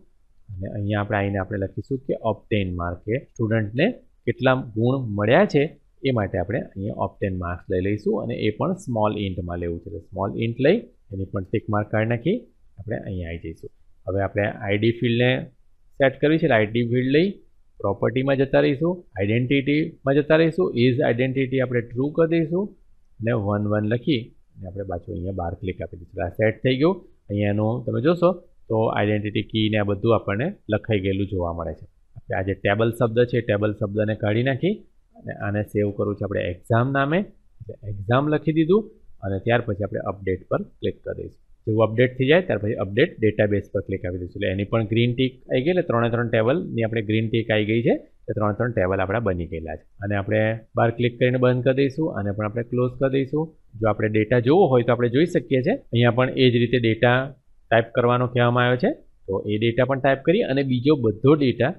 અને અહીંયા આપણે આવીને આપણે લખીશું કે ઓબ્ટેન માર્ક એ સ્ટુડન્ટને કેટલા ગુણ મળ્યા છે એ માટે આપણે અહીંયા ઓબ્ટેન માર્ક્સ લઈ લઈશું અને એ પણ સ્મોલ ઇન્ટમાં લેવું છે. સ્મોલ ઇન્ટ લઈ એની પણ ટિક માર્ક કાઢી નાખી આપણે અહીંયા આવી જઈશું. હવે આપણે આઈડી ફિલ્ડને સેટ કરવી છે એટલે આઈડી ફિલ્ડ લઈ પ્રોપર્ટીમાં જતા રહીશું. આઈડેન્ટિટીમાં જતા રહીશું. ઇઝ આઈડેન્ટિટી આપણે ટ્રુ કરી દઈશું અને 1 1 લખી અને આપણે પાછું અહીંયા બાર ક્લિક આપી દઈશું. આ સેટ થઈ ગયું. અહીંયાનું તમે જોશો તો આઈડેન્ટિટી કી ને આ બધું આપણને લખાઈ ગયેલું જોવા મળે છે. આપણે આ જે ટેબલ શબ્દ છે ટેબલ શબ્દને કાઢી નાખી અને આને સેવ કરવું છે આપણે એક્ઝામ નામે એટલે એક્ઝામ લખી દીધું અને ત્યાર પછી આપણે અપડેટ પર ક્લિક કરી દઈશું. જેવું અપડેટ થઈ જાય ત્યાર પછી અપડેટ ડેટાબેઝ પર ક્લિક આપી દઈશું. એટલે એની પણ ગ્રીન ટીક આવી ગઈ એટલે 3 ટેબલની આપણે ગ્રીન ટીક આવી ગઈ છે. એ 3 ટેબલ આપણા બની ગયેલા છે. અને આપણે બહાર ક્લિક કરીને બંધ કરી દઈશું અને પણ આપણે ક્લોઝ કરી દઈશું. જો આપણે ડેટા જોવો હોય તો આપણે જોઈ શકીએ છીએ. અહીંયા પણ એ જ રીતે ડેટા ટાઈપ કરવાનો કહેવામાં આવ્યો છે, તો એ ડેટા પણ ટાઈપ કરી અને બીજો બધો ડેટા,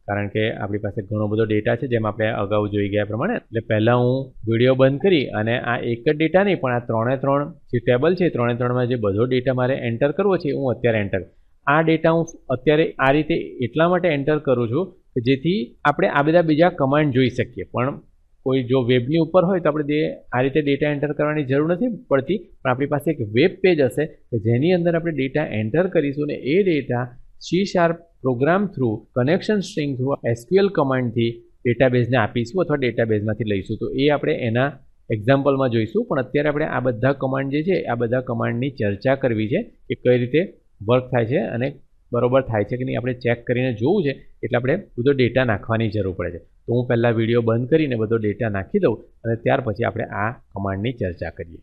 કારણ કે આપણી પાસે ઘણો બધો ડેટા છે જેમ આપણે અગાઉ જોઈ ગયા પ્રમાણે, એટલે પહેલાં હું વિડીયો બંધ કરી અને આ એક જ ડેટા નહીં પણ આ 3 જે ટેબલ છે 3માં જે બધો ડેટા મારે એન્ટર કરવો છે હું અત્યારે એન્ટર, આ ડેટા હું અત્યારે આ રીતે એટલા માટે એન્ટર કરું છું કે જેથી આપણે આ બધા બીજા કમાન્ડ જોઈ શકીએ. પણ કોઈ જો વેબની ઉપર હોય તો આપણે આ રીતે ડેટા એન્ટર કરવાની જરૂર નથી પડતી, પણ આપણી પાસે એક વેબ પેજ હશે કે જેની અંદર આપણે ડેટા એન્ટર કરીશું ને એ data C# program through connection string through SQL કમાન્ડથી ડેટાબેઝને આપીશું અથવા ડેટાબેઝમાંથી લઈશું. તો એ આપણે એના એક્ઝામ્પલમાં જોઈશું. પણ અત્યારે આપણે આ બધા કમાન્ડ જે છે આ બધા કમાન્ડની ચર્ચા કરવી છે કે કઈ રીતે વર્ક થાય છે અને બરોબર થાય છે કે નહીં આપણે ચેક કરીને જોવું છે, એટલે આપણે બધો ડેટા નાખવાની જરૂર પડે છે. તો હું પહેલાં વિડીયો બંધ કરીને બધો ડેટા નાખી દઉં અને ત્યાર પછી આપણે આ કમાન્ડની ચર્ચા કરીએ.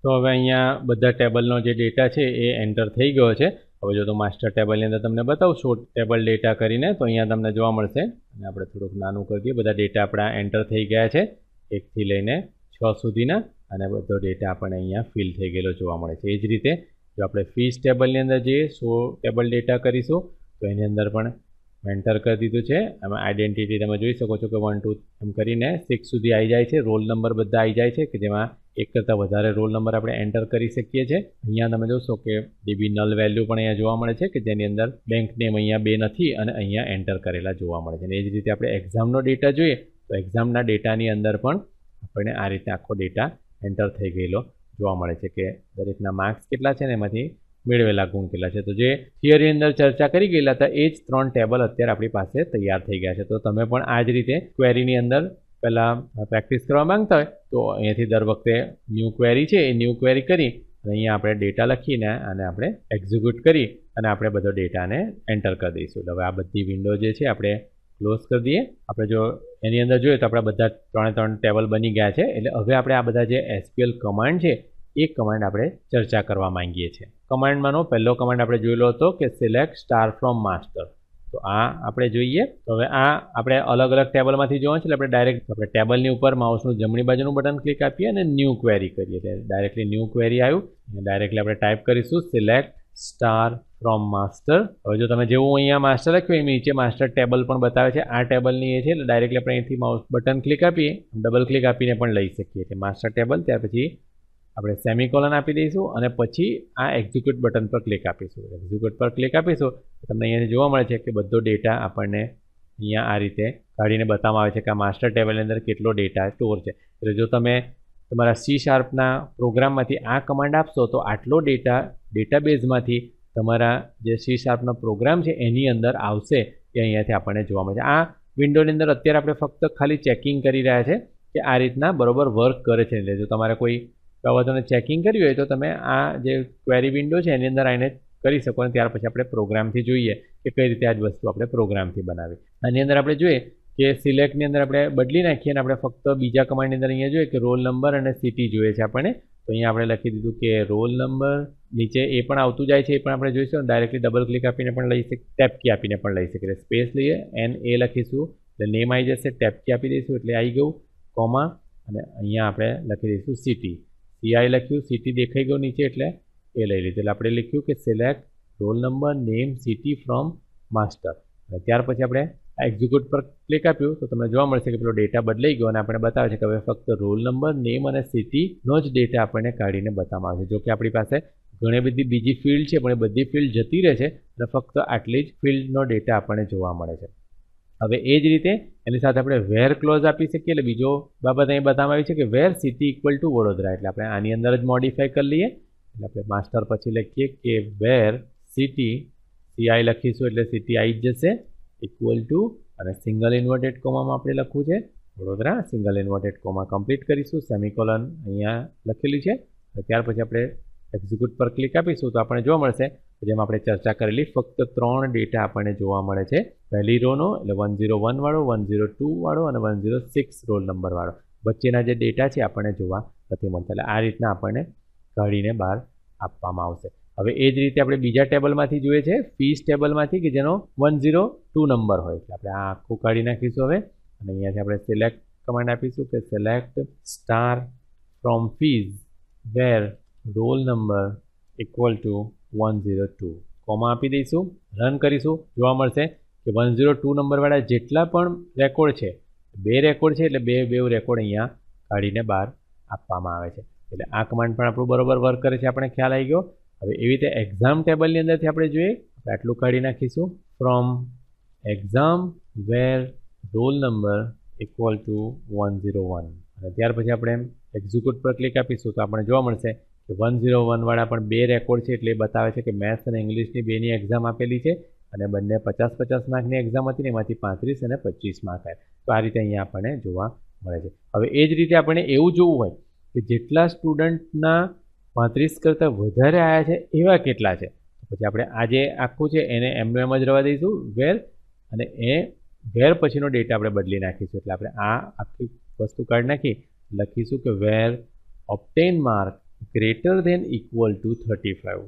તો હવે અહીંયા બધા ટેબલનો જે ડેટા છે એ એન્ટર થઈ ગયો છે. હવે જો તો માસ્ટર ટેબલની અંદર તમને બતાવું શો ટેબલ ડેટા કરીને, તો અહીંયા તમને જોવા મળશે અને આપણે થોડુંક નાનું કરી દઈએ. બધા ડેટા આપણા એન્ટર થઈ ગયા છે 1 થી લઈને 6 સુધીના, અને બધો ડેટા આપણને અહીંયા ફિલ થઈ ગયેલો જોવા મળે છે. એ જ રીતે જો આપણે ફીસ ટેબલની અંદર જઈએ, શો ટેબલ ડેટા કરીશું તો એની અંદર પણ એન્ટર કરી દીધું છે. આમાં આઈડેન્ટિટી તમે જોઈ શકો છો કે 1 2 એમ કરીને 6 સુધી આવી જાય છે. રોલ નંબર બધા આવી જાય છે કે જેમાં એક કરતાં વધારે રોલ નંબર આપણે એન્ટર કરી શકીએ છીએ. અહીંયા તમે જોશો કે DB નલ વેલ્યુ પણ અહીંયા જોવા મળે છે કે જેની અંદર બેંક નેમ અહીંયા 2 નથી અને અહીંયા એન્ટર કરેલા જોવા મળે છે. અને એ જ રીતે આપણે એક્ઝામનો ડેટા જોઈએ તો એક્ઝામના ડેટાની અંદર પણ આપણને આ રીતે આખો ડેટા એન્ટર થઈ ગયેલો જોવા મળે છે કે દરેકના માર્ક્સ કેટલા છે ને એમાંથી મેળવેલા ગુણ કેટલા છે. તો જે થિયરીની અંદર ચર્ચા કરી ગયેલા હતા એ જ 3 ટેબલ અત્યારે આપણી પાસે તૈયાર થઈ ગયા છે. તો તમે પણ આ જ રીતે ક્વેરીની અંદર પહેલાં પ્રેક્ટિસ કરવા માંગતા હોય તો અહીંયાથી દર વખતે ન્યૂ ક્વેરી છે એ ન્યૂ ક્વેરી કરી અને અહીંયા આપણે ડેટા લખીને અને આપણે એક્ઝિક્યુટ કરી અને આપણે બધો ડેટાને એન્ટર કરી દઈશું. હવે આ બધી વિન્ડો જે છે આપણે ક્લોઝ કરી દઈએ. આપણે જો એની અંદર જોઈએ તો આપણા બધા 3 ટેબલ બની ગયા છે. એટલે હવે આપણે આ બધા જે SQL કમાન્ડ છે એ કમાન્ડ આપણે ચર્ચા કરવા માંગીએ છીએ. કમાન્ડમાંનો પહેલો કમાન્ડ આપણે જોયેલો હતો કે સિલેક્ટ સ્ટાર ફ્રોમ માસ્ટર. તો આ આપણે જોઈએ. તો હવે આ આપણે અલગ અલગ ટેબલમાંથી જોવાનું છે એટલે આપણે ડાયરેક્ટ આપણે ટેબલની ઉપર માઉસનું જમણી બાજુનું બટન ક્લિક આપીએ અને ન્યૂ ક્વેરી કરીએ. એટલે ડાયરેક્ટલી ન્યૂ ક્વેરી આવ્યું. ડાયરેક્ટલી આપણે ટાઈપ કરીશું સિલેક્ટ સ્ટાર ફ્રોમ માસ્ટર. હવે જો તમે જેવું અહીંયા માસ્ટર લખ્યું એમ નીચે માસ્ટર ટેબલ પણ બતાવે છે. આ ટેબલની એ છે એટલે ડાયરેક્ટલી આપણે અહીંથી માઉસ બટન ક્લિક આપીએ, ડબલ ક્લિક આપીને પણ લઈ શકીએ છીએ માસ્ટર ટેબલ. ત્યાર પછી આપણે સેમિકોલન આપી દઈશું અને પછી આ એક્ઝિક્યુટ બટન પર ક્લિક આપીશું. એક્ઝિક્યુટ પર ક્લિક આપીશું તમને અહીંયાથી જોવા મળે છે કે બધો ડેટા આપણને અહીંયા આ રીતે કાઢીને બતાવવામાં આવે છે કે આ માસ્ટર ટેબલની અંદર કેટલો ડેટા સ્ટોર છે. એટલે જો તમે તમારા C# પ્રોગ્રામમાંથી આ કમાન્ડ આપશો તો આટલો ડેટા ડેટાબેઝમાંથી તમારા જે C# પ્રોગ્રામ છે એની અંદર આવશે એ અહીંયાથી આપણને જોવા મળે છે. આ વિન્ડોની અંદર અત્યારે આપણે ફક્ત ખાલી ચેકિંગ કરી રહ્યા છે કે આ રીતના બરોબર વર્ક કરે છે. એટલે જો તમારે કોઈ બાબતોને ચેકિંગ કરવી હોય તો તમે આ જે ક્વેરી વિન્ડો છે એની અંદર આવીને કરી શકો અને ત્યાર પછી આપણે પ્રોગ્રામથી જોઈએ કે કઈ રીતે આ જ વસ્તુ આપણે પ્રોગ્રામથી બનાવી. આની અંદર આપણે જોઈએ કે સિલેક્ટની અંદર આપણે બદલી નાખીએ અને આપણે ફક્ત બીજા કમાન્ડની અંદર અહીંયા જોઈએ કે રોલ નંબર અને સિટી જોઈએ છે આપણને. તો અહીંયા આપણે લખી દીધું કે રોલ નંબર, નીચે એ પણ આવતું જાય છે એ પણ આપણે જોઈશું. ડાયરેક્ટલી ડબલ ક્લિક આપીને પણ લઈ શકીએ, ટેપ કી આપીને પણ લઈ શકીએ. સ્પેસ લઈએ NA લખીશું એટલે નેમ આવી જશે, ટેપ કી આપી દઈશું એટલે આવી ગયું, કોમા અને અહીંયા આપણે લખી દઈશું સિટી. CI લખ્યું, સિટી દેખાઈ ગયું નીચે એટલે એ લઈ લીધું. એટલે આપણે લખ્યું કે select roll number name city from master. ત્યાર પછી આપણે આ એક્ઝિક્યુટ પર ક્લિક આપ્યું તો તમને જોવા મળશે કે પેલો ડેટા બદલાઈ ગયો અને આપણે બતાવે છે કે હવે ફક્ત રોલ નંબર, નેમ અને સિટીનો જ ડેટા આપણને કાઢીને બતાવવામાં આવે છે. જો કે આપણી પાસે ઘણી બધી બીજી ફિલ્ડ છે પણ એ બધી ફિલ્ડ જતી રહે છે અને ફક્ત આટલી જ ફિલ્ડનો ડેટા આપણને જોવા મળે છે. હવે એ જ રીતે એની સાથે આપણે વેર ક્લોઝ આપી શકીએ. એટલે બીજો બાબત અહીં બતાવવામાં આવી છે કે where city equal two Vadodara. એટલે આપણે આની અંદર જ મોડિફાઈ કરી લઈએ. એટલે આપણે માસ્ટર પછી લખીએ કે વેર સિટી, CI લખીશું એટલે સિટી આવી જ જશે, ઇક્વલ ટુ અને સિંગલ ઇન્વર્ટેડ કોમામાં આપણે લખવું છે Vadodara. Single inverted comma complete કરીશું, સેમિકોલન અહીંયા લખેલું છે. ત્યાર પછી આપણે એક્ઝિક્યુટ પર ક્લિક આપીશું તો આપણને જોવા મળશે જેમ આપણે ચર્ચા કરેલી ફક્ત 3 ડેટા આપણને જોવા મળે છે. પહેલી રોનો એટલે 101 વાળો, 102 વાળો અને 106 રોલ નંબર વાળો. વચ્ચેના જે ડેટા છે આપણને જોવા નથી મળતા. એટલે આ રીતના આપણને કાઢીને બહાર આપવામાં આવશે. હવે એ જ રીતે આપણે બીજા ટેબલમાંથી જોઈએ છે, ફીસ ટેબલમાંથી, કે જેનો 102 નંબર હોય. એટલે આપણે આ આખું કાઢી નાખીશું હવે, અને અહીંયાથી આપણે સિલેક્ટ કમાન્ડ આપીશું કે select star from fees where roll number equal to 102, comma આપી દઈશું, રન કરીશું. જોવા મળશે કે 102 નંબરવાળા જેટલા પણ રેકોર્ડ છે, 2 રેકોર્ડ છે, એટલે બે રેકોર્ડ અહીંયા કાઢીને બહાર આપવામાં આવે છે. એટલે આ કમાન્ડ પણ આપણું બરોબર વર્ક કરે છે, આપણે ખ્યાલ આવી ગયો. હવે એવી રીતે એક્ઝામ ટેબલની અંદરથી આપણે જોઈએ, આટલું કાઢી નાખીશું, from exam where roll number equal to 101, અને ત્યાર પછી આપણે એક્ઝિક્યુટ પર ક્લિક આપીશું તો આપણે જોવા મળશે કે 101 વાળા પણ 2 રેકોર્ડ છે, એટલે એ બતાવે છે કે મેથ્સ અને ઇંગ્લિશની બેની એક્ઝામ આપેલી છે, અને બંને 50-50 માર્કની એક્ઝામ હતી ને એમાંથી 35 અને 25 માર્ક આવ્યા. તો આ રીતે અહીંયા આપણને જોવા મળે છે. હવે એ જ રીતે આપણે એવું જોવું હોય કે જેટલા સ્ટુડન્ટના 35 કરતાં વધારે આવ્યા છે એવા કેટલા છે, તો પછી આપણે આ જે આખું છે એને એમનો એમ જ રહેવા દઈશું વેર, અને એ વેર પછીનો ડેટા આપણે બદલી નાખીશું. એટલે આપણે આ આખી વસ્તુ કાઢી નાખી, લખીશું કે where obtain mark greater than equal to 35.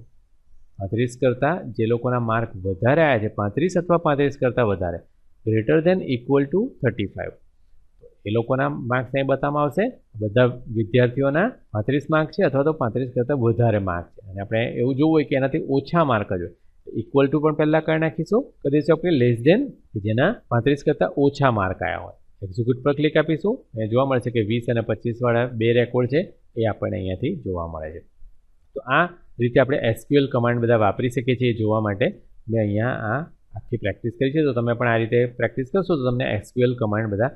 35 કરતાં જે લોકોના માર્ક વધારે આવ્યા છે, 35 અથવા 35 કરતાં વધારે, ગ્રેટર ધેન ઇક્વલ ટુ 35, એ લોકોના માર્ક્સ અહીં બતાવવામાં આવશે. બધા વિદ્યાર્થીઓના 35 માર્ક છે અથવા તો 35 કરતાં વધારે માર્ક છે, અને આપણે એવું જોવું હોય કે એનાથી ઓછા માર્ક જ હોય, ઇક્વલ ટુ પણ પહેલાં કાઢી નાખીશું, કરી દઈશું આપણે લેસ ધેન, જેના 35 કરતાં ઓછા માર્ક આવ્યા હોય. એક્ઝિક્યુટ પર ક્લિક આપીશું, એ જોવા મળશે કે 20 અને 25 વાળા 2 રેકોર્ડ છે એ આપણને અહીંયાથી જોવા મળે છે. તો આ રીતે આપણે SQL કમાન્ડ બધા વાપરી શકીએ છીએ જોવા માટે. મેં અહીંયા આ આખી પ્રેક્ટિસ કરી છે, તો તમે પણ આ રીતે પ્રેક્ટિસ કરશો તો તમને SQL કમાન્ડ બધા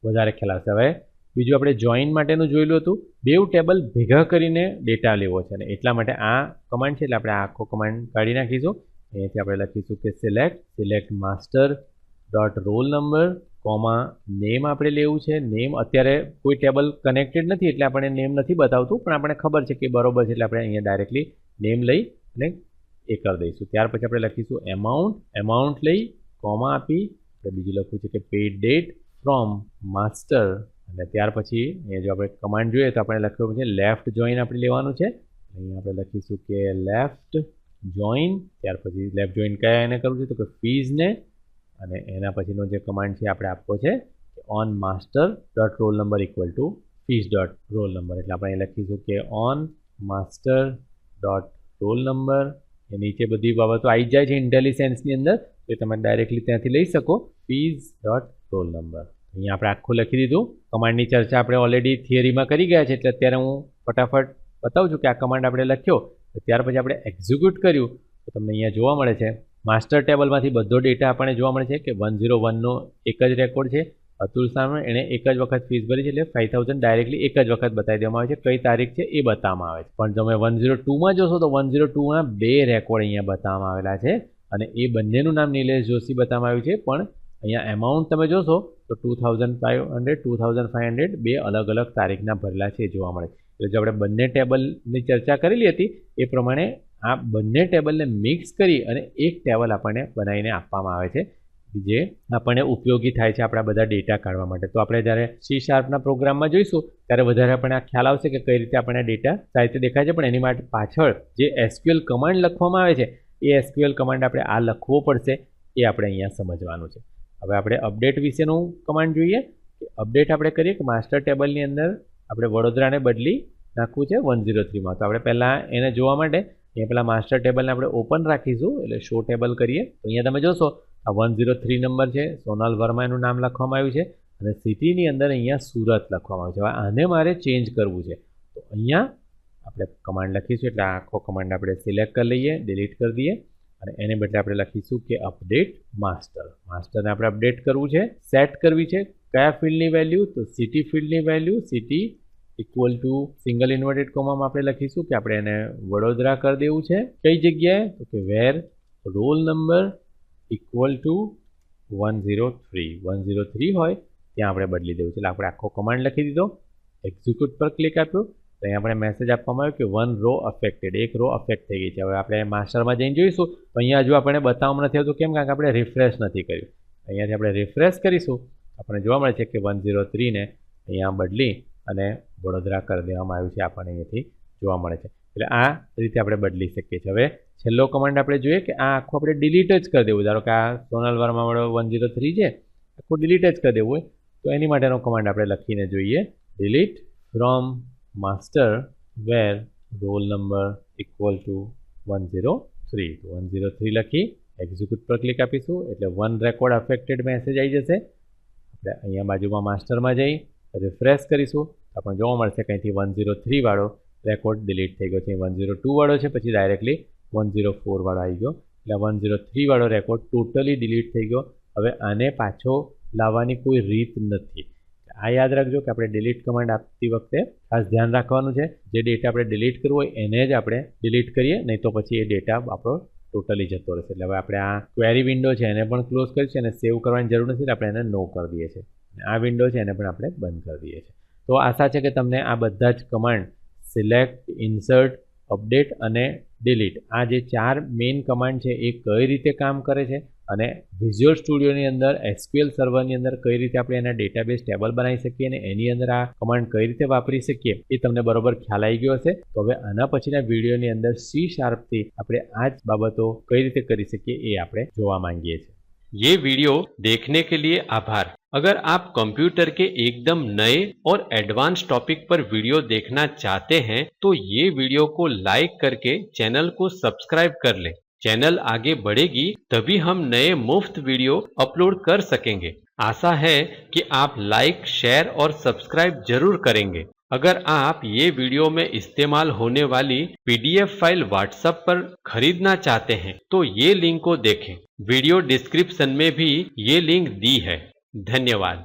વધારે ખ્યાલ આવશે. હવે બીજું આપણે જોઈન માટેનું જોયેલું હતું, બેવ ટેબલ ભેગા કરીને ડેટા લેવો છે, અને એટલા માટે આ કમાન્ડ છે, એટલે આપણે આ આખો કમાન્ડ કાઢી નાખીશું. અહીંયાથી આપણે લખીશું કે select master dot roll number comma name આપણે લેવું છે. નેમ અત્યારે કોઈ ટેબલ કનેક્ટેડ નથી એટલે આપણે નેમ નથી બતાવતું, પણ આપણને ખબર છે કે બરોબર છે, એટલે આપણે અહીંયા ડાયરેક્ટલી નેમ લઈ અને એ કરી દઈશું. ત્યાર પછી આપણે લખીશું એમાઉન્ટ લઈ કોમા આપી આપણે બીજું લખવું છે કે પેડ ડેટ ફ્રોમ માસ્ટર, અને ત્યાર પછી અહીંયા જો આપણે કમાન્ડ જોઈએ તો આપણે લખ્યું છે લેફ્ટ જોઈન આપણે લેવાનું છે. અહીંયા આપણે લખીશું કે લેફ્ટ જોઈન, ત્યાર પછી લેફ્ટ જોઈન કયા એને કરવું છે તો કે ફીઝને, અને એના પછીનો જે કમાન્ડ છે આપણે આપવો છે કે on master dot roll number equal to fees dot roll number. એટલે આપણે અહીં લખીશું કે on master dot roll number, એ નીચે બધી બાબતો આવી જાય છે ઇન્ટેલિજન્સની અંદર, તો તમે ડાયરેક્ટલી ત્યાંથી લઈ શકો ફીઝ ડોટ રોલ નંબર. અહીંયા આપણે આખું લખી દીધું. કમાન્ડની ચર્ચા આપણે ઓલરેડી થિયરીમાં કરી ગયા છે, એટલે અત્યારે હું ફટાફટ બતાવું છું કે આ કમાન્ડ આપણે લખ્યો, તો ત્યાર પછી આપણે એક્ઝિક્યુટ કર્યું તો તમને અહીંયા જોવા મળે છે માસ્ટર ટેબલમાંથી બધો ડેટા આપણને જોવા મળે છે કે 101નો એક જ રેકોર્ડ છે, અતુલ સામે એણે એક જ વખત ફીસ ભરી છે, એટલે 5000 ડાયરેક્ટલી એક જ વખત બતાવી દેવામાં આવે છે, કઈ તારીખ છે એ બતાવવામાં આવે છે. પણ તમે 102માં જોશો તો 102ના 2 રેકોર્ડ અહીંયા બતાવવામાં આવેલા છે, અને એ બંનેનું નામ નિલેશ જોશી બતાવવામાં આવ્યું છે, પણ અહીંયા એમાઉન્ટ તમે જોશો તો 2500 બે અલગ અલગ તારીખના ભરેલા છે એ જોવા મળે છે. એટલે જો આપણે બંને ટેબલની ચર્ચા કરેલી હતી એ પ્રમાણે આ બંને ટેબલને મિક્સ કરી અને એક ટેબલ આપણને બનાવીને આપવામાં આવે છે, જે આપણને ઉપયોગી થાય છે આપણા બધા ડેટા કાઢવા માટે. તો આપણે જ્યારે C# પ્રોગ્રામમાં જોઈશું ત્યારે વધારે આપણને આ ખ્યાલ આવશે કે કઈ રીતે આપણને ડેટા સારી રીતે દેખાય છે, પણ એની માટે પાછળ જે SQL કમાન્ડ લખવામાં આવે છે એ SQL કમાન્ડ આપણે આ લખવો પડશે, એ આપણે અહીંયા સમજવાનું છે. હવે આપણે અપડેટ વિશેનું કમાન્ડ જોઈએ. અપડેટ આપણે કરીએ કે માસ્ટર ટેબલની અંદર આપણે વડોદરાને બદલી નાખવું છે 103માં. તો આપણે પહેલાં એને જોવા માટે અહીંયા પહેલાં માસ્ટર ટેબલને આપણે ઓપન રાખીશું, એટલે શો ટેબલ કરીએ. તો અહીંયા તમે જોશો આ 103 નંબર છે, સોનલ વર્મા એનું નામ લખવામાં આવ્યું છે, અને સિટીની અંદર અહીંયા સુરત લખવામાં આવ્યું છે. હવે આને મારે ચેન્જ કરવું છે, તો અહીંયા આપણે કમાન્ડ લખીશું, એટલે આખો કમાન્ડ આપણે સિલેક્ટ કરી લઈએ, ડિલીટ કરી દઈએ, અને એને બદલે આપણે લખીશું કે અપડેટ માસ્ટરને આપણે અપડેટ કરવું છે, સેટ કરવી છે કયા ફિલ્ડની વેલ્યુ, તો સિટી ફિલ્ડની value city equal to single inverted કોમામાં આપણે લખીશું કે આપણે એને વડોદરા કરી દેવું છે. કઈ જગ્યાએ તો કે વેર રોલ નંબર ઇક્વલ ટુ 103 હોય ત્યાં આપણે બદલી દેવું છે. એટલે આપણે આખો કમાન્ડ લખી દીધો, એક્ઝિક્યુટ પર ક્લિક આપ્યું, તો અહીંયા આપણે મેસેજ આપવામાં આવ્યો કે 1 રો અફેક્ટેડ, એક રો અફેક્ટ થઈ ગઈ છે. હવે આપણે માસ્ટરમાં જઈને જોઈશું તો અહીંયા હજુ આપણે બતાવવામાં નથી આવતું, કેમ? કારણ કે આપણે રિફ્રેશ નથી કર્યું. અહીંયાથી આપણે રિફ્રેશ કરીશું, આપણને જોવા મળે છે કે 103ને અહીંયા બદલી અને વડોદરા કરી દેવામાં આવ્યું છે, આપણને અહીંયાથી જોવા મળે છે. એટલે આ રીતે આપણે બદલી શકીએ છીએ. હવે છેલ્લો કમાન્ડ આપણે જોઈએ કે આ આખું આપણે ડિલીટ જ કરી દેવું. ધારો કે આ સોનલ વર્મા વાળો 103 છે, આખું ડિલીટ જ કરી દેવું હોય તો એની માટેનો કમાન્ડ આપણે લખીને જોઈએ, delete from master where roll number equal to 103. તો 103 લખી એક્ઝિક્યુટ પર ક્લિક આપીશું એટલે 1 રેકોર્ડ અફેક્ટેડ મેસેજ આવી જશે. આપણે અહીંયા બાજુમાં માસ્ટરમાં જઈ રિફ્રેશ કરીશું તો આપણને જોવા મળશે કે અહીંથી 103 વાળો રેકોર્ડ ડિલીટ થઈ ગયો છે. 102 વાળો છે, પછી ડાયરેક્ટલી 104 વાળો આવી ગયો એટલે 103 વાળો રેકોર્ડ ટોટલી ડિલીટ થઈ ગયો. હવે આને પાછો લાવવાની કોઈ રીત નથી. આ યાદ રાખજો કે આપણે ડિલીટ કમાન્ડ આપતી વખતે ખાસ ધ્યાન રાખવાનું છે, જે ડેટા આપણે ડિલીટ કરવો હોય એને જ આપણે ડિલીટ કરીએ, નહીં તો પછી એ ડેટા આપણો ટોટલી જતો રહેશે. એટલે હવે આપણે આ ક્વેરી વિન્ડો છે એને પણ ક્લોઝ કરીશું અને સેવ કરવાની જરૂર નથી, આપણે એને નો કરી દઈએ છીએ. આ વિન્ડો છે એને પણ આપણે બંધ કરી દઈએ છીએ. તો આશા છે કે તમને આ બધા જ કમાન્ડ સિલેક્ટ, ઇન્સર્ટ, અપડેટ અને ડિલીટ આ જે 4 મેઇન કમાન્ડ છે એ કઈ રીતે કામ કરે છે અને વિઝ્યુઅલ સ્ટુડિયોની અંદર એસક્યુએલ સર્વરની અંદર કઈ રીતે આપણે એના ડેટાબેઝ ટેબલ બનાવી શકીએ અને એની અંદર આ કમાન્ડ કઈ રીતે વાપરી શકીએ એ તમને બરોબર ખ્યાલ આવી ગયો હશે. તો હવે આના પછીના વિડીયોની અંદર C# થી આપણે આ જ બાબતો કઈ રીતે કરી શકીએ એ આપણે જોવા માંગીએ છીએ. ये वीडियो देखने के लिए आभार। अगर आप कंप्यूटर के एकदम नए और एडवांस टॉपिक पर वीडियो देखना चाहते हैं तो ये वीडियो को लाइक करके चैनल को सब्सक्राइब कर लें। चैनल आगे बढ़ेगी तभी हम नए मुफ्त वीडियो अपलोड कर सकेंगे। आशा है कि आप लाइक, शेयर और सब्सक्राइब जरूर करेंगे। अगर आप ये वीडियो में इस्तेमाल होने वाली PDF फाइल व्हाट्सएप पर खरीदना चाहते हैं तो ये लिंक को देखें। वीडियो डिस्क्रिप्शन में भी ये लिंक दी है। धन्यवाद।